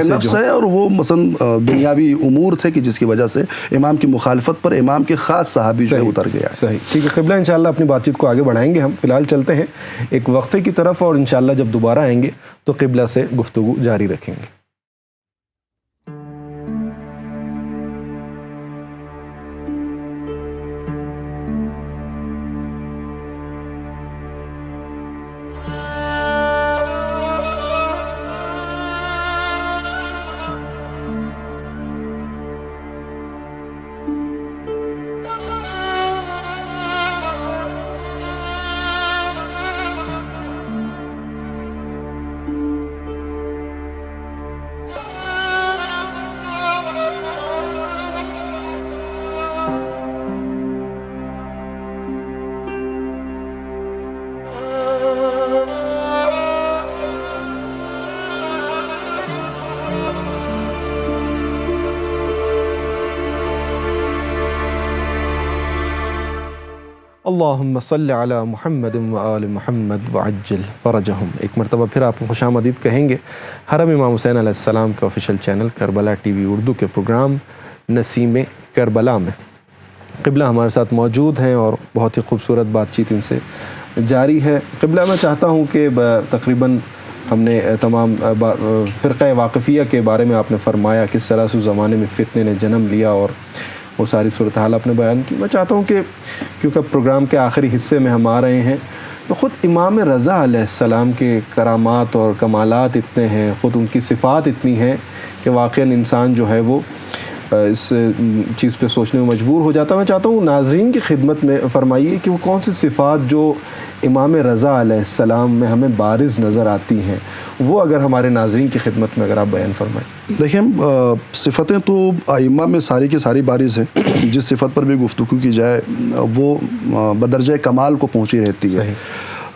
Speaker 3: نفس ہے، اور وہ مثلا دنیاوی امور تھے کہ جس کی وجہ سے امام کی مخالفت پر امام کے خاص صحابی جو ہے اتر گیا.
Speaker 1: صحیح. ٹھیک ہے قبلہ، انشاءاللہ اپنی بات چیت کو آگے بڑھائیں گے. ہم فی الحال چلتے ہیں ایک وقفے کی طرف، اور انشاءاللہ جب دوبارہ آئیں گے تو قبلہ سے گفتگو جاری رکھیں گے. اللہم صلی علی محمد و آل محمد وعجل فرجہم. ایک مرتبہ پھر آپ کو خوش آمدید کہیں گے حرم امام حسین علیہ السلام کے official channel Karbala T V Urdu کے پروگرام نسیم کربلا میں. قبلہ ہمارے ساتھ موجود ہیں اور بہت ہی خوبصورت بات چیت ان سے جاری ہے. قبلہ میں چاہتا ہوں کہ تقریباً ہم نے تمام فرقہ واقفیہ کے بارے میں آپ نے فرمایا کس طرح سے زمانے میں فتنے نے جنم لیا اور وہ ساری صورتحال آپ نے بیان کی. میں چاہتا ہوں کہ کیونکہ پروگرام کے آخری حصے میں ہم آ رہے ہیں تو خود امام رضا علیہ السلام کے کرامات اور کمالات اتنے ہیں، خود ان کی صفات اتنی ہیں کہ واقعاً انسان جو ہے وہ اس چیز پہ سوچنے میں مجبور ہو جاتا ہے. میں چاہتا ہوں ناظرین کی خدمت میں فرمائیے کہ وہ کون سی صفات جو امام رضا علیہ السلام میں ہمیں بارز نظر آتی ہیں، وہ اگر ہمارے ناظرین کی خدمت میں اگر آپ بیان فرمائیں.
Speaker 3: دیکھیں صفتیں تو ائمہ میں ساری کی ساری بارز ہیں. جس صفت پر بھی گفتگو کی جائے وہ بدرجہ کمال کو پہنچی رہتی ہے.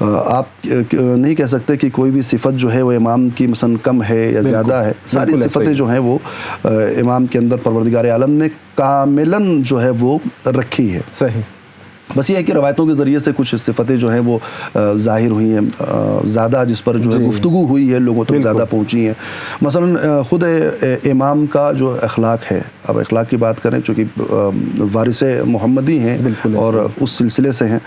Speaker 3: آپ نہیں کہہ سکتے کہ کوئی بھی صفت جو ہے وہ امام کی مثلا کم ہے یا زیادہ ہے. ساری صفتیں جو ہیں وہ امام کے اندر پروردگار عالم نے کاملاً جو ہے وہ رکھی ہے.
Speaker 1: صحیح.
Speaker 3: بس یہ ہے کہ روایتوں کے ذریعے سے کچھ صفتیں جو ہیں وہ ظاہر ہوئی ہیں، زیادہ جس پر جو ہے گفتگو ہوئی ہے، لوگوں تک زیادہ پہنچی ہیں. مثلا خود امام کا جو اخلاق ہے، اب اخلاق کی بات کریں چونکہ وارث محمدی ہیں اور اس سلسلے سے ہیں،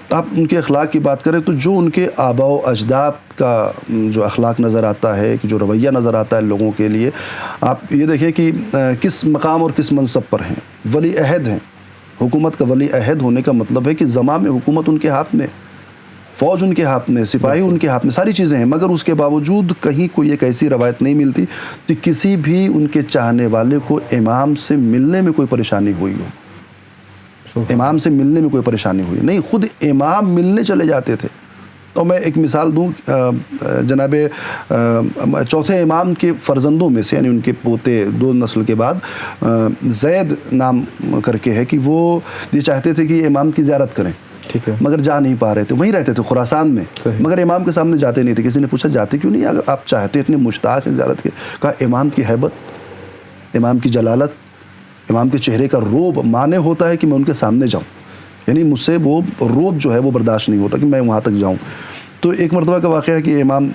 Speaker 3: تو آپ ان کے اخلاق کی بات کریں تو جو ان کے آباء و اجداد کا جو اخلاق نظر آتا ہے، کہ جو رویہ نظر آتا ہے لوگوں کے لیے، آپ یہ دیکھیں کہ کس مقام اور کس منصب پر ہیں. ولی عہد ہیں. حکومت کا ولی عہد ہونے کا مطلب ہے کہ زماں میں حکومت ان کے ہاتھ میں، فوج ان کے ہاتھ میں، سپاہی ان کے ہاتھ میں، ساری چیزیں ہیں. مگر اس کے باوجود کہیں کوئی ایک ایسی روایت نہیں ملتی کہ کسی بھی ان کے چاہنے والے کو امام سے ملنے میں کوئی پریشانی ہوئی ہو. امام سے ملنے میں کوئی پریشانی ہوئی نہیں، خود امام ملنے چلے جاتے تھے. اور میں ایک مثال دوں، جناب چوتھے امام کے فرزندوں میں سے، یعنی ان کے پوتے 2 نسل کے بعد زید نام کر کے ہے، کہ وہ یہ چاہتے تھے کہ امام کی زیارت کریں،
Speaker 1: ٹھیک ہے،
Speaker 3: مگر جا نہیں پا رہے تھے. وہیں رہتے تھے خراسان میں، مگر امام کے سامنے جاتے نہیں تھے. کسی نے پوچھا جاتے کیوں نہیں، اگر آپ چاہتے اتنے مشتاق ہیں زیارت کے؟ کہا امام کی ہیبت، امام کی جلالت، امام کے چہرے کا روب مانے ہوتا ہے کہ میں ان کے سامنے جاؤں. یعنی مجھ سے وہ روب جو ہے وہ برداشت نہیں ہوتا کہ میں وہاں تک جاؤں. تو ایک مرتبہ کا واقعہ ہے کہ امام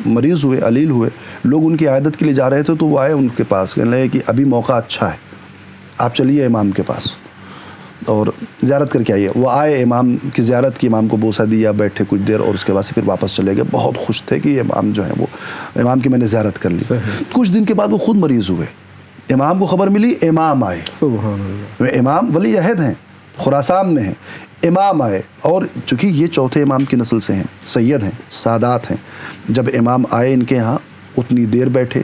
Speaker 3: مریض ہوئے، علیل ہوئے، لوگ ان کی عیادت کے لیے جا رہے تھے تو وہ آئے ان کے پاس، کہنے لگے کہ ابھی موقع اچھا ہے، آپ چلیے امام کے پاس. اور زیارت کر کے آئیے. وہ آئے, امام کی زیارت کی, امام کو بوسہ دیا, بیٹھے کچھ دیر, اور اس کے بعد سے پھر واپس چلے گئے. بہت خوش تھے کہ امام جو ہیں وہ امام کی میں نے زیارت کر لی. کچھ دن کے بعد وہ خود مریض ہوئے, امام کو خبر ملی, امام آئے.
Speaker 1: سبحان اللہ.
Speaker 3: امام ولی عہد ہیں, خراسان میں ہیں, امام آئے, اور چونکہ یہ چوتھے امام کی نسل سے ہیں, سید ہیں, سادات ہیں. جب امام آئے ان کے ہاں, اتنی دیر بیٹھے,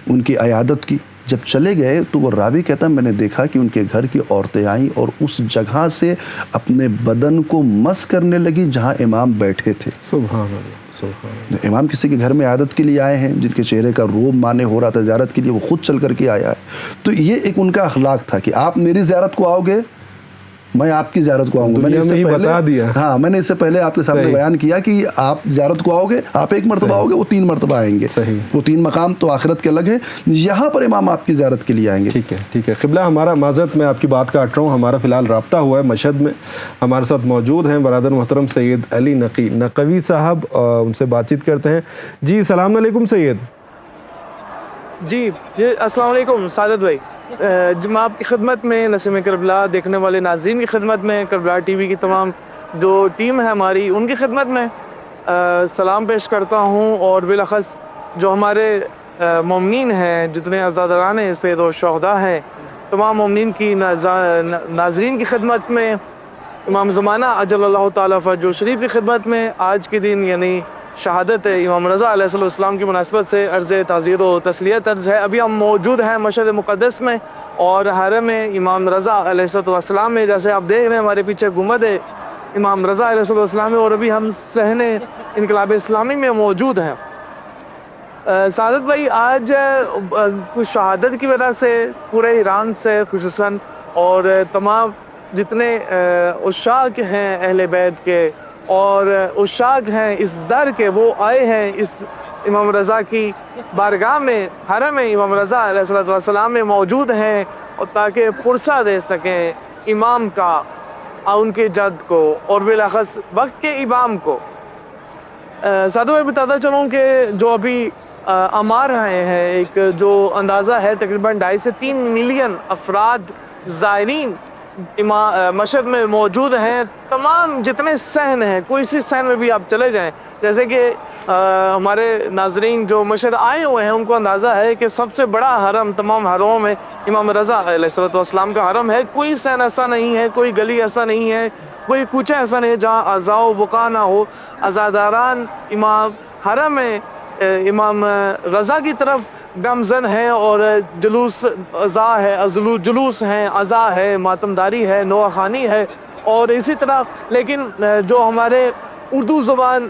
Speaker 3: ان کی عیادت کی. جب چلے گئے تو وہ راوی کہتا ہے میں نے دیکھا کہ ان کے گھر کی عورتیں آئیں اور اس جگہ سے اپنے بدن کو مس کرنے لگی جہاں امام بیٹھے تھے.
Speaker 1: سبحان اللہ, سبحان اللہ.
Speaker 3: امام کسی کے گھر میں عیادت کے لیے آئے ہیں, جن کے چہرے کا روب مانے ہو رہا تھا زیارت کے لیے, وہ خود چل کر کے آیا ہے. تو یہ ایک ان کا اخلاق تھا کہ آپ میری زیارت کو آؤ گے, میں آپ کی زیارت کو آؤں گا. میں نے اس سے پہلے میں نے اس سے پہلے آپ کے سامنے بیان کیا کہ آپ زیارت کو آؤ گے, آپ ایک مرتبہ آؤ گے, وہ 3 مرتبہ آئیں گے. وہ 3 مقام تو آخرت کے الگ ہے, یہاں پر امام آپ کی زیارت کے لیے آئیں گے.
Speaker 1: ٹھیک ہے, ٹھیک ہے. قبلہ ہمارا معذرت میں آپ کی بات کاٹ رہا ہوں, ہمارا فی الحال رابطہ ہوا ہے مشہد میں. ہمارے ساتھ موجود ہیں برادر محترم سید علی نقوی صاحب, ان سے بات چیت کرتے ہیں. جی السلام علیکم سید.
Speaker 5: جی السلام علیکم سعادت بھائی. میں آپ کی خدمت میں, نسیم کربلا دیکھنے والے ناظرین کی خدمت میں, کربلا ٹی وی کی تمام جو ٹیم ہے ہماری ان کی خدمت میں سلام پیش کرتا ہوں. اور بالاخص جو ہمارے مومنین ہیں, جتنے عزاداران سید و شہداء ہیں, تمام مومنین کی ناظرین کی خدمت میں, امام زمانہ اجل اللہ تعالیٰ فرجہ شریف کی خدمت میں آج کے دن یعنی شہادت امام رضا علیہ السلام کی مناسبت سے عرض تعزیت و تسلیت عرض ہے. ابھی ہم موجود ہیں مشہد مقدس میں اور حرم امام رضا علیہ السلام میں. جیسے آپ دیکھ رہے ہیں ہمارے پیچھے گنبد امام رضا علیہ السلام میں, اور ابھی ہم صحن انقلاب اسلامی میں موجود ہیں. سعادت بھائی, آج شہادت کی وجہ سے پورے ایران سے خصوصاً اور تمام جتنے عشاق ہیں اہل بیت کے اور عشاق ہیں اس در کے, وہ آئے ہیں اس امام رضا کی بارگاہ میں, حرم امام رضا علیہ السلام میں موجود ہیں, اور تاکہ پرسہ دے سکیں امام کا, ان کے جد کو, اور بالاخص وقت کے امام کو. ساتھوں میں بتاتا چلوں کہ جو ابھی آمار رہے ہیں, ایک جو اندازہ ہے تقریباً 2.5 سے 3 ملین افراد زائرین مشہد میں موجود ہیں. تمام جتنے صحن ہیں, کوئی سی صحن میں بھی آپ چلے جائیں, جیسے کہ ہمارے ناظرین جو مشہد آئے ہوئے ہیں ان کو اندازہ ہے کہ سب سے بڑا حرم تمام حرموں میں امام رضا علیہ السلام کا حرم ہے. کوئی صحن ایسا نہیں ہے, کوئی گلی ایسا نہیں ہے, کوئی کوچہ ایسا نہیں ہے جہاں عزا و بقا نہ ہو. عزاداران امام حرم امام رضا کی طرف گامزن ہے, اور جلوس عزا ہے, جلوس ہیں, عزا ہے, ماتمداری ہے, نوخانی ہے, اور اسی طرح. لیکن جو ہمارے اردو زبان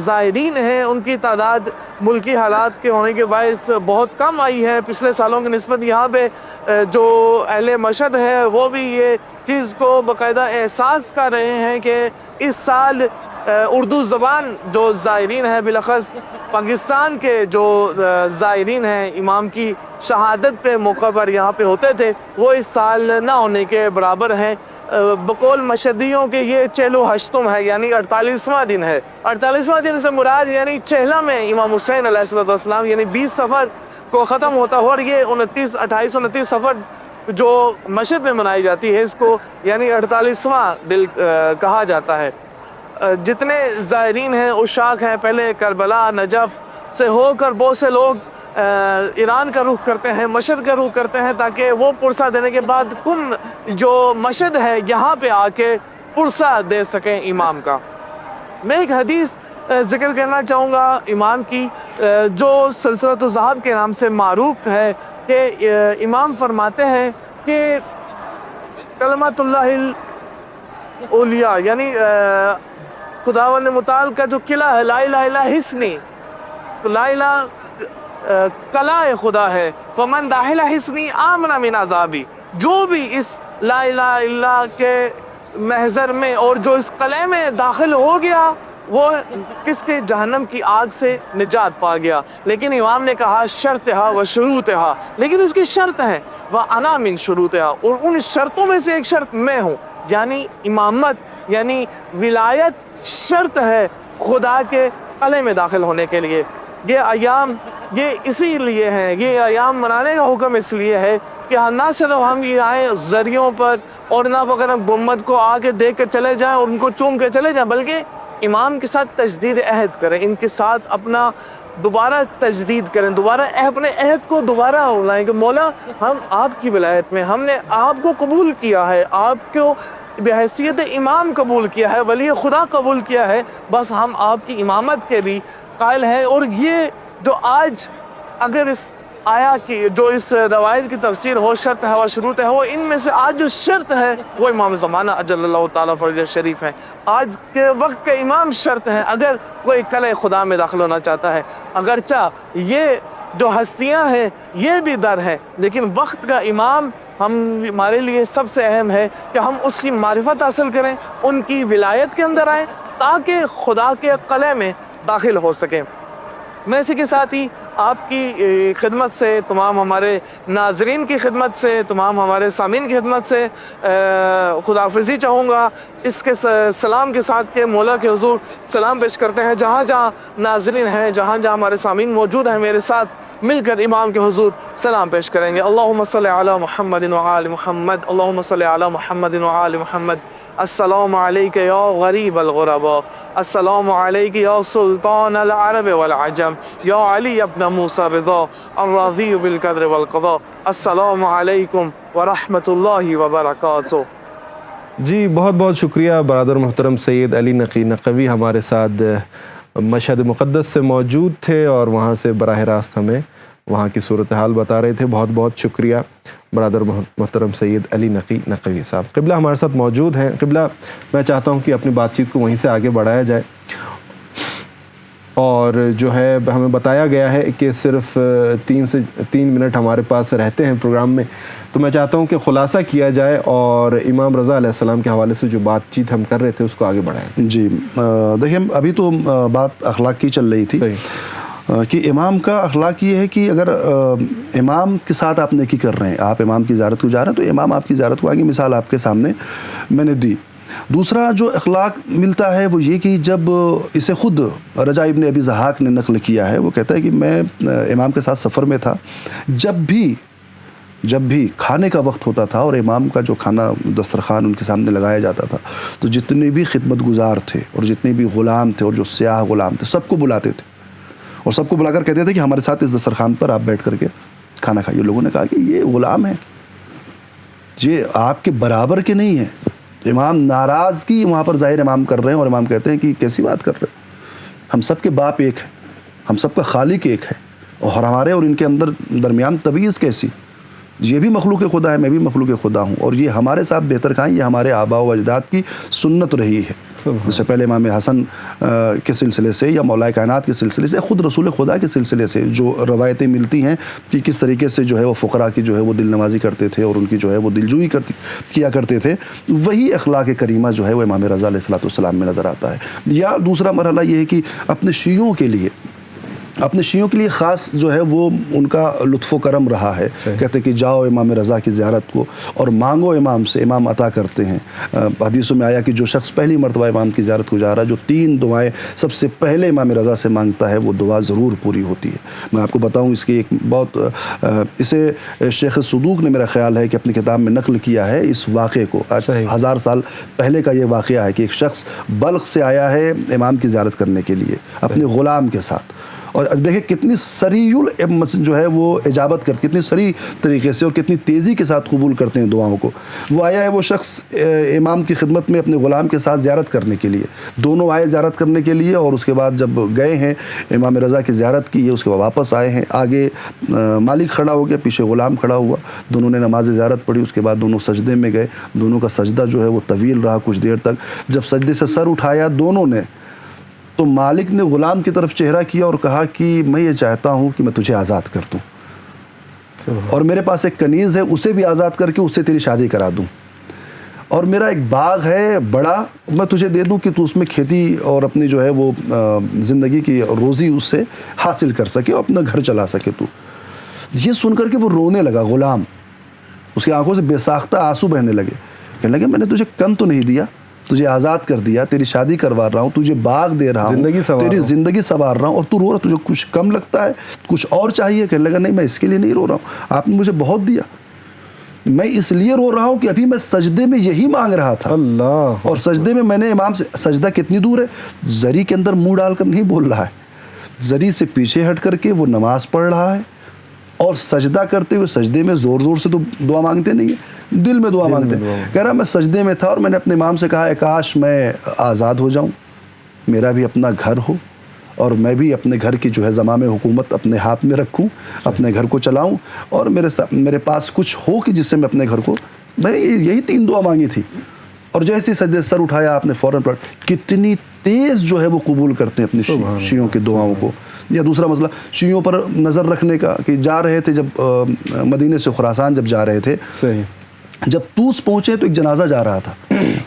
Speaker 5: زائرین ہیں ان کی تعداد ملکی حالات کے ہونے کے باعث بہت کم آئی ہے پچھلے سالوں کی نسبت. یہاں پہ جو اہل مشہد ہے وہ بھی یہ چیز کو باقاعدہ احساس کر رہے ہیں کہ اس سال اردو زبان جو زائرین ہیں, بالاخص پاکستان کے جو زائرین ہیں امام کی شہادت پہ موقع پر یہاں پہ ہوتے تھے, وہ اس سال نہ ہونے کے برابر ہیں. بقول مشہدیوں کے یہ چہلو ہشتم ہے, یعنی 48واں دن ہے. 48واں دن سے مراد یعنی چہلہ میں امام حسین علیہ السلام یعنی 20 صفر کو ختم ہوتا ہو, اور یہ 28-29 صفر جو مشہد میں منائی جاتی ہے اس کو یعنی 48واں دن کہا جاتا ہے. جتنے زائرین ہیں عشاق ہیں, پہلے کربلا نجف سے ہو کر بہت سے لوگ ایران کا رخ کرتے ہیں, مشہد کا رخ کرتے ہیں, تاکہ وہ پرسہ دینے کے بعد کم جو مشہد ہے یہاں پہ آ کے پرسہ دے سکیں امام کا. میں ایک حدیث ذکر کرنا چاہوں گا امام کی, جو سلسلۃ الذہب کے نام سے معروف ہے, کہ امام فرماتے ہیں کہ کلمۃ اللہ الاولیاء یعنی خداوند متعال کا جو قلعہ ہے, لا الہ الا حصنی, تو لا الہ قلعہ خدا ہے, فمن داخل حصنی آمن من عذابی, جو بھی اس لا الہ الا کے محضر میں اور جو اس قلعے میں داخل ہو گیا وہ کس کے جہنم کی آگ سے نجات پا گیا. لیکن امام نے کہا شرطہا و شروطہا, لیکن اس کی شرط ہے, وَأَنَا مِن شُرُوطِهَا, اور ان شرطوں میں سے ایک شرط میں ہوں, یعنی امامت یعنی ولایت شرط ہے خدا کے قلعے میں داخل ہونے کے لیے. یہ ایام یہ اسی لیے ہیں، یہ ایام منانے کا حکم اس لیے ہے کہ نہ صرف ہم یہ آئیں ذریعوں پر اور نہ وغیرہ گنبد کو آگے دیکھ کے چلے جائیں اور ان کو چوم کے چلے جائیں، بلکہ امام کے ساتھ تجدید عہد کریں، ان کے ساتھ اپنا دوبارہ تجدید کریں، دوبارہ اپنے عہد کو دوبارہ بلائیں کہ مولا ہم آپ کی ولایت میں، ہم نے آپ کو قبول کیا ہے، آپ کو بحیثیت امام قبول کیا ہے، ولی خدا قبول کیا ہے، بس ہم آپ کی امامت کے بھی قائل ہیں۔ اور یہ جو آج اگر اس آیا کی جو اس روایت کی تفسیر ہو، شرط ہے و شروط ہے، وہ ان میں سے آج جو شرط ہے وہ امام زمانہ اجل اللہ تعالیٰ فرج شریف ہے، آج کے وقت کے امام شرط ہیں اگر کوئی کلہ خدا میں داخل ہونا چاہتا ہے۔ اگرچہ یہ جو ہستیاں ہیں یہ بھی در ہیں، لیکن وقت کا امام ہمارے لیے سب سے اہم ہے کہ ہم اس کی معرفت حاصل کریں، ان کی ولایت کے اندر آئیں تاکہ خدا کے قلعے میں داخل ہو سکیں۔ میں اسی کے ساتھ ہی آپ کی خدمت سے، تمام ہمارے ناظرین کی خدمت سے، تمام ہمارے سامعین کی خدمت سے خداحافظی چاہوں گا، اس کے سلام کے ساتھ کہ مولا کے حضور سلام پیش کرتے ہیں، جہاں جہاں ناظرین ہیں، جہاں جہاں ہمارے سامعین موجود ہیں، میرے ساتھ مل کر امام کے حضور سلام پیش کریں گے۔ اللہم صلی علی محمد وآل محمد، اللہم صلی علی محمد وآل محمد۔ السلام علیک یا غریب الغرباء، السلام علیک یا سلطان العرب والعجم، یا علی ابن موسیٰ الرضا الراضی بالقدر والقضاء، السلام علیکم ورحمۃ اللہ وبرکاتہ۔
Speaker 1: جی بہت بہت شکریہ برادر محترم سید علی نقی نقوی، ہمارے ساتھ مشہد مقدس سے موجود تھے اور وہاں سے براہ راست ہمیں وہاں کی صورتحال بتا رہے تھے۔ بہت بہت شکریہ برادر محترم سید علی نقی نقوی صاحب۔ قبلہ ہمارے ساتھ موجود ہیں۔ قبلہ میں چاہتا ہوں کہ اپنی بات چیت کو وہیں سے آگے بڑھایا جائے، اور جو ہے ہمیں بتایا گیا ہے کہ صرف 3 منٹ ہمارے پاس رہتے ہیں پروگرام میں، تو میں چاہتا ہوں کہ خلاصہ کیا جائے اور امام رضا علیہ السلام کے حوالے سے جو بات چیت ہم کر رہے تھے اس کو آگے بڑھایا جائے۔
Speaker 3: جی دیکھیں، ابھی تو بات اخلاق کی چل رہی تھی کہ امام کا اخلاق یہ ہے کہ اگر امام کے ساتھ آپ نیکی کر رہے ہیں، آپ امام کی زیارت کو جا رہے ہیں، تو امام آپ کی زیارت کو آئیں گے۔ مثال آپ کے سامنے میں نے دی۔ دوسرا جو اخلاق ملتا ہے وہ یہ کہ جب اسے خود رجاء ابن ابی ضحاک نے نقل کیا ہے، وہ کہتا ہے کہ میں امام کے ساتھ سفر میں تھا، جب بھی کھانے کا وقت ہوتا تھا اور امام کا جو کھانا دسترخوان ان کے سامنے لگایا جاتا تھا، تو جتنے بھی خدمت گزار تھے اور جتنے بھی غلام تھے اور جو سیاہ غلام تھے، سب کو بلاتے تھے اور سب کو بلا کر کہتے تھے کہ ہمارے ساتھ اس دسترخوان پر آپ بیٹھ کر کے کھانا کھائیے۔ لوگوں نے کہا کہ یہ غلام ہیں، یہ آپ کے برابر کے نہیں ہیں۔ امام ناراض کی وہاں پر ظاہر امام کر رہے ہیں، اور امام کہتے ہیں کہ کیسی بات کر رہے ہیں، ہم سب کے باپ ایک ہیں، ہم سب کا خالق ایک ہے، اور ہمارے اور ان کے اندر درمیان تمیز کیسی؟ یہ بھی مخلوق خدا ہے، میں بھی مخلوق خدا ہوں، اور یہ ہمارے ساتھ بہتر کھائیں، یہ ہمارے آباء و اجداد کی سنت رہی ہے۔ اس سے پہلے امام حسن کے سلسلے سے یا مولا کائنات کے سلسلے سے، خود رسول خدا کے سلسلے سے جو روایتیں ملتی ہیں کہ کس طریقے سے جو ہے وہ فقراء کی جو ہے وہ دل نوازی کرتے تھے اور ان کی جو ہے وہ دلجوئی کیا کرتے تھے، وہی اخلاق کریمہ جو ہے وہ امام رضا علیہ السلام میں نظر آتا ہے۔ یا دوسرا مرحلہ یہ ہے کہ اپنے شیعوں کے لیے خاص جو ہے وہ ان کا لطف و کرم رہا ہے۔ کہتے کہ جاؤ امام رضا کی زیارت کو اور مانگو امام سے، امام عطا کرتے ہیں۔ حدیثوں میں آیا کہ جو شخص پہلی مرتبہ امام کی زیارت کو جا رہا ہے، جو 3 دعائیں سب سے پہلے امام رضا سے مانگتا ہے، وہ دعا ضرور پوری ہوتی ہے۔ میں آپ کو بتاؤں اس کی ایک بہت اسے شیخ صدوق نے میرا خیال ہے کہ اپنی کتاب میں نقل کیا ہے اس واقعے کو۔ آج 1000 سال پہلے کا یہ واقعہ ہے کہ ایک شخص بلخ سے آیا ہے امام کی زیارت کرنے کے لیے اپنے غلام کے ساتھ، اور دیکھیں کتنی سریع جو ہے وہ اجابت کرتے، کتنی سریع طریقے سے اور کتنی تیزی کے ساتھ قبول کرتے ہیں دعاؤں کو۔ وہ آیا ہے وہ شخص امام کی خدمت میں اپنے غلام کے ساتھ زیارت کرنے کے لیے، دونوں آئے زیارت کرنے کے لیے، اور اس کے بعد جب گئے ہیں امام رضا کی زیارت کی ہے، اس کے بعد واپس آئے ہیں، آگے مالک کھڑا ہو گیا، پیچھے غلام کھڑا ہوا، دونوں نے نماز زیارت پڑھی، اس کے بعد دونوں سجدے میں گئے، دونوں کا سجدہ جو ہے وہ طویل رہا کچھ دیر تک۔ جب سجدے سے سر اٹھایا دونوں نے، تو مالک نے غلام کی طرف چہرہ کیا اور کہا کہ میں یہ چاہتا ہوں کہ میں تجھے آزاد کر دوں، اور میرے پاس ایک کنیز ہے، اسے بھی آزاد کر کے اس سے تیری شادی کرا دوں، اور میرا ایک باغ ہے بڑا، میں تجھے دے دوں کہ تو اس میں کھیتی اور اپنی جو ہے وہ زندگی کی روزی اس سے حاصل کر سکے اور اپنا گھر چلا سکے تو۔ یہ سن کر کے وہ رونے لگا غلام، اس کی آنکھوں سے بے ساختہ آنسو بہنے لگے، کہنے لگے میں نے تجھے کم تو نہیں دیا، تجھے آزاد کر دیا، تیری شادی کروا رہا ہوں، تجھے باغ دے رہا ہوں، تیری زندگی سنوار رہا ہوں، اور تو رو رہا، تجھے کچھ کم لگتا ہے، کچھ اور چاہیے؟ کہنے لگا نہیں، میں اس کے لیے نہیں رو رہا ہوں، آپ نے مجھے بہت دیا، میں اس لیے رو رہا ہوں کہ ابھی میں سجدے میں یہی مانگ رہا تھا،
Speaker 1: اللہ،
Speaker 3: اور سجدے میں نے امام سے، سجدہ کتنی دور ہے، زری کے اندر منہ ڈال کر نہیں بول رہا ہے، زری سے پیچھے ہٹ کر کے وہ نماز پڑھ رہا ہے، اور سجدہ کرتے ہوئے سجدے میں زور زور سے تو دعا مانگتے نہیں ہیں، دل میں دعا مانگتے ہیں۔ کہہ رہا میں سجدے میں تھا اور میں نے اپنے امام سے کہا ہے کاش میں آزاد ہو جاؤں، میرا بھی اپنا گھر ہو، اور میں بھی اپنے گھر کی جو ہے زمام حکومت اپنے ہاتھ میں رکھوں، اپنے گھر کو چلاؤں، اور میرے پاس کچھ ہو کہ جس سے میں اپنے گھر کو، میں نے یہی 3 دعا مانگی تھی۔ اور جیسے سجدے سر اٹھایا آپ نے فوراً پڑھ، کتنی تیز جو ہے وہ قبول کرتے ہیں اپنی شیعوں کی دعاؤں کو۔ یا دوسرا مسئلہ شیعوں پر نظر رکھنے کا، کہ جا رہے تھے جب مدینے سے خراسان جب جا رہے تھے،
Speaker 1: صحیح،
Speaker 3: جب طوس پہنچے تو ایک جنازہ جا رہا تھا،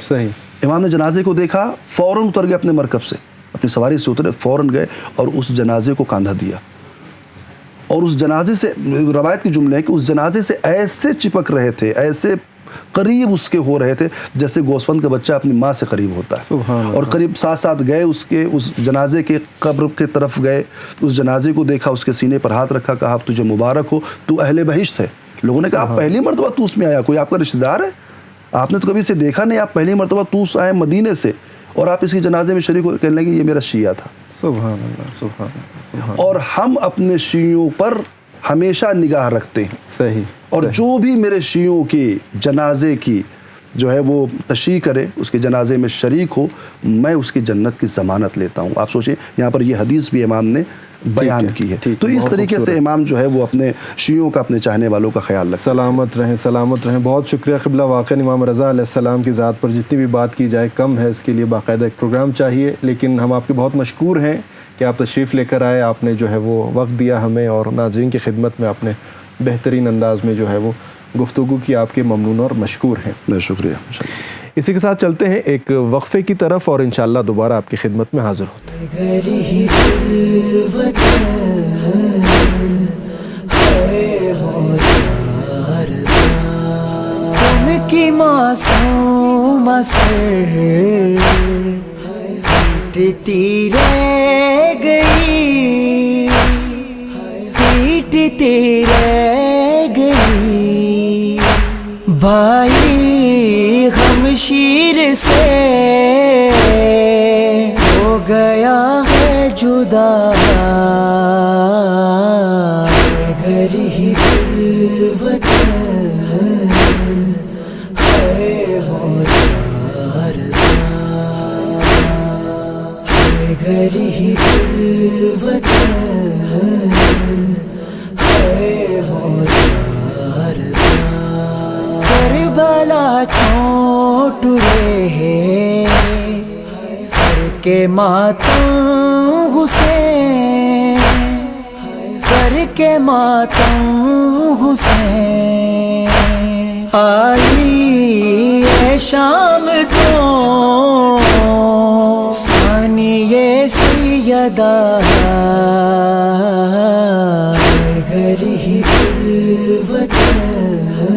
Speaker 1: صحیح،
Speaker 3: امام نے جنازے کو دیکھا، فوراً اتر گئے اپنے مرکب سے، اپنی سواری سے اترے، فوراً گئے اور اس جنازے کو کاندھا دیا، اور اس جنازے سے، روایت کی جملے ہے کہ اس جنازے سے ایسے چپک رہے تھے، ایسے قریب اس کے ہو رہے تھے جیسے گوسفند کا بچہ اپنی ماں سے قریب ہوتا ہے،
Speaker 1: سبحان اللہ،
Speaker 3: اور قریب ساتھ گئے اس جنازے کے قبر کے طرف گئے، اس جنازے کو دیکھا، اس کے سینے پر ہاتھ رکھا، کہا تجھے مبارک ہو، تو اہل بہشت ہے۔ لوگوں نے کہا آپ پہلی مرتبہ طوس میں آیا، کوئی آپ کا رشتہ دار ہے؟ آپ نے تو کبھی اسے دیکھا نہیں، آپ پہلی مرتبہ طوس آئے مدینے سے، اور آپ اس کی جنازے میں شریک ہو، کہنے لگے یہ میرا شیعہ تھا۔
Speaker 1: سبحان اللہ، سبحان اللہ، سبحان،
Speaker 3: اور ہم اپنے شیعوں پر ہمیشہ نگاہ رکھتے ہیں،
Speaker 1: صحیح،
Speaker 3: اور جو بھی میرے شیعوں کے جنازے کی جو ہے وہ تشییع کرے، اس کے جنازے میں شریک ہو، میں اس کی جنت کی ضمانت لیتا ہوں۔ آپ سوچیں یہاں پر یہ حدیث بھی امام نے بیان کی ہے، تو اس طریقے سے امام جو ہے وہ اپنے شیعوں کا، اپنے چاہنے والوں کا خیال رکھتے ہیں۔
Speaker 1: سلامت رہیں، سلامت رہیں۔ بہت شکریہ قبلہ، واقعاً امام رضا علیہ السلام کی ذات پر جتنی بھی بات کی جائے کم ہے، اس کے لیے باقاعدہ ایک پروگرام چاہیے، لیکن ہم آپ کے بہت مشکور ہیں کہ آپ تشریف لے کر آئے، آپ نے جو ہے وہ وقت دیا ہمیں، اور ناظرین کی خدمت میں آپ نے بہترین انداز میں جو ہے وہ گفتگو کی، آپ کے ممنون اور مشکور ہیں۔
Speaker 3: بہت شکریہ۔
Speaker 1: اسی کے ساتھ چلتے ہیں ایک وقفے کی طرف، اور انشاءاللہ دوبارہ آپ کی خدمت میں حاضر ہوتے ہیں۔
Speaker 6: تم کی معصوم سر پیٹتی رہ گئی، پیٹتی رہ گئی، بھائی غمشیر سے ہو گیا ہے جدا، گھر ہی وطن ہے مولا رضا، گھر ہی وطن ہے مولا رضا، کربلا چوٹ رہے کر کے ماتم حسین، کر کے ماتم حسین، آئی ہے شام تو ثانیہ سیدہ، گھر ہی وطن ہے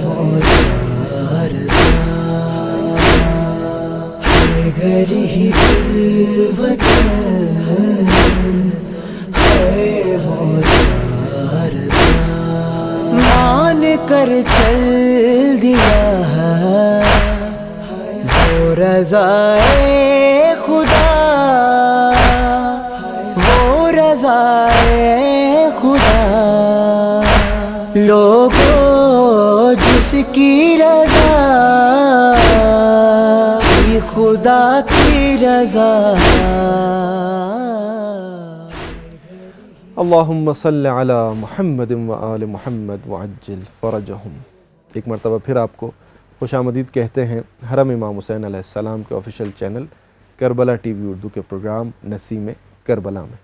Speaker 6: مولا رضا، گھر ہی وطن ہے مولا رضا، مان کر چل دیا وہ رضائے خدا، وہ رضائے خدا، لوگوں جس کی رضا تھی خدا کی رضا۔
Speaker 1: اللہم صلی علی محمد و آل محمد وعجل فرجہم۔ ایک مرتبہ پھر آپ کو خوش آمدید کہتے ہیں حرم امام حسین علیہ السلام کے official channel Karbala T V Urdu کے پروگرام نسیم کربلا میں۔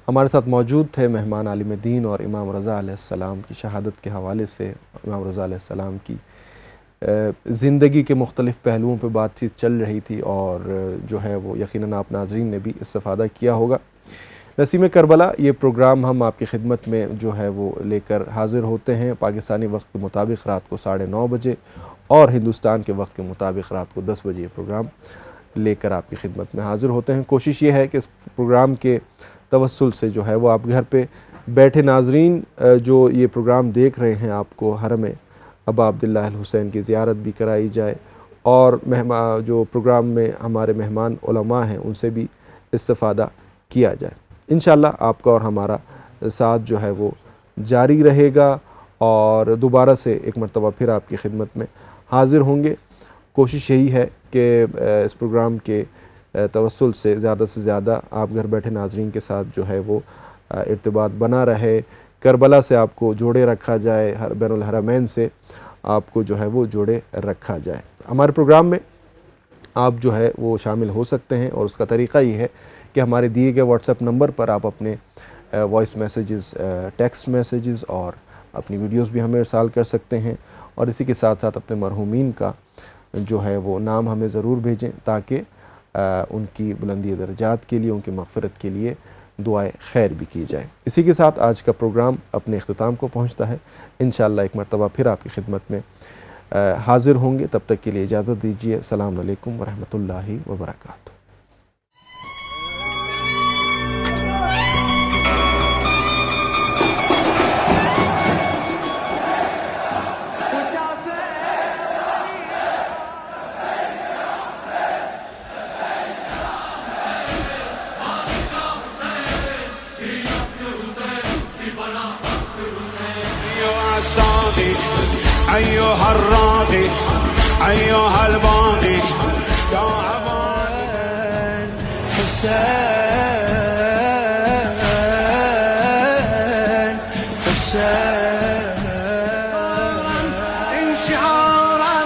Speaker 1: ہمارے ساتھ موجود تھے مہمان عالم دین اور امام رضا علیہ السلام کی شہادت کے حوالے سے، امام رضا علیہ السلام کی زندگی کے مختلف پہلوؤں پہ بات چیت چل رہی تھی، اور جو ہے وہ یقیناً آپ ناظرین نے بھی استفادہ کیا ہوگا۔ نسیم کربلا یہ پروگرام ہم آپ کی خدمت میں جو ہے وہ لے کر حاضر ہوتے ہیں پاکستانی وقت کے مطابق رات کو 9:30 بجے، اور ہندوستان کے وقت کے مطابق رات کو 10 بجے یہ پروگرام لے کر آپ کی خدمت میں حاضر ہوتے ہیں۔ کوشش یہ ہے کہ اس پروگرام کے توسل سے جو ہے وہ آپ گھر پہ بیٹھے ناظرین جو یہ پروگرام دیکھ رہے ہیں، آپ کو حرم ابا عبداللہ الحسین کی زیارت بھی کرائی جائے، اور جو پروگرام میں ہمارے مہمان علماء ہیں ان سے بھی استفادہ کیا جائے۔ انشاءاللہ آپ کا اور ہمارا ساتھ جو ہے وہ جاری رہے گا، اور دوبارہ سے ایک مرتبہ پھر آپ کی خدمت میں حاضر ہوں گے۔ کوشش یہی ہے کہ اس پروگرام کے توسل سے زیادہ آپ گھر بیٹھے ناظرین کے ساتھ جو ہے وہ ارتباط بنا رہے، کربلا سے آپ کو جوڑے رکھا جائے، بین الحرمین سے آپ کو جو ہے وہ جوڑے رکھا جائے۔ ہمارے پروگرام میں آپ جو ہے وہ شامل ہو سکتے ہیں، اور اس کا طریقہ یہ ہے کہ ہمارے دیے گئے واٹس ایپ نمبر پر آپ اپنے وائس میسیجز، ٹیکسٹ میسیجز اور اپنی ویڈیوز بھی ہمیں ارسال کر سکتے ہیں، اور اسی کے ساتھ ساتھ اپنے مرحومین کا جو ہے وہ نام ہمیں ضرور بھیجیں، تاکہ ان کی بلندی درجات کے لیے، ان کی مغفرت کے لیے دعائے خیر بھی کی جائے۔ اسی کے ساتھ آج کا پروگرام اپنے اختتام کو پہنچتا ہے۔ انشاءاللہ ایک مرتبہ پھر آپ کی خدمت میں حاضر ہوں گے، تب تک کے لیے اجازت دیجیے۔ السلام علیکم ورحمۃ اللہ وبرکاتہ۔
Speaker 2: أيها الراقي أيها الباقي يا أمان حسين انشعارا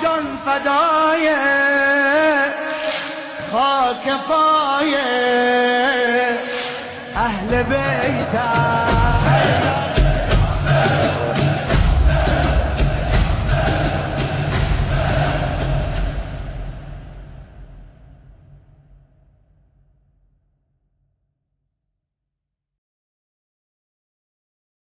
Speaker 2: جن فدايا خاك طايا أهل بيتك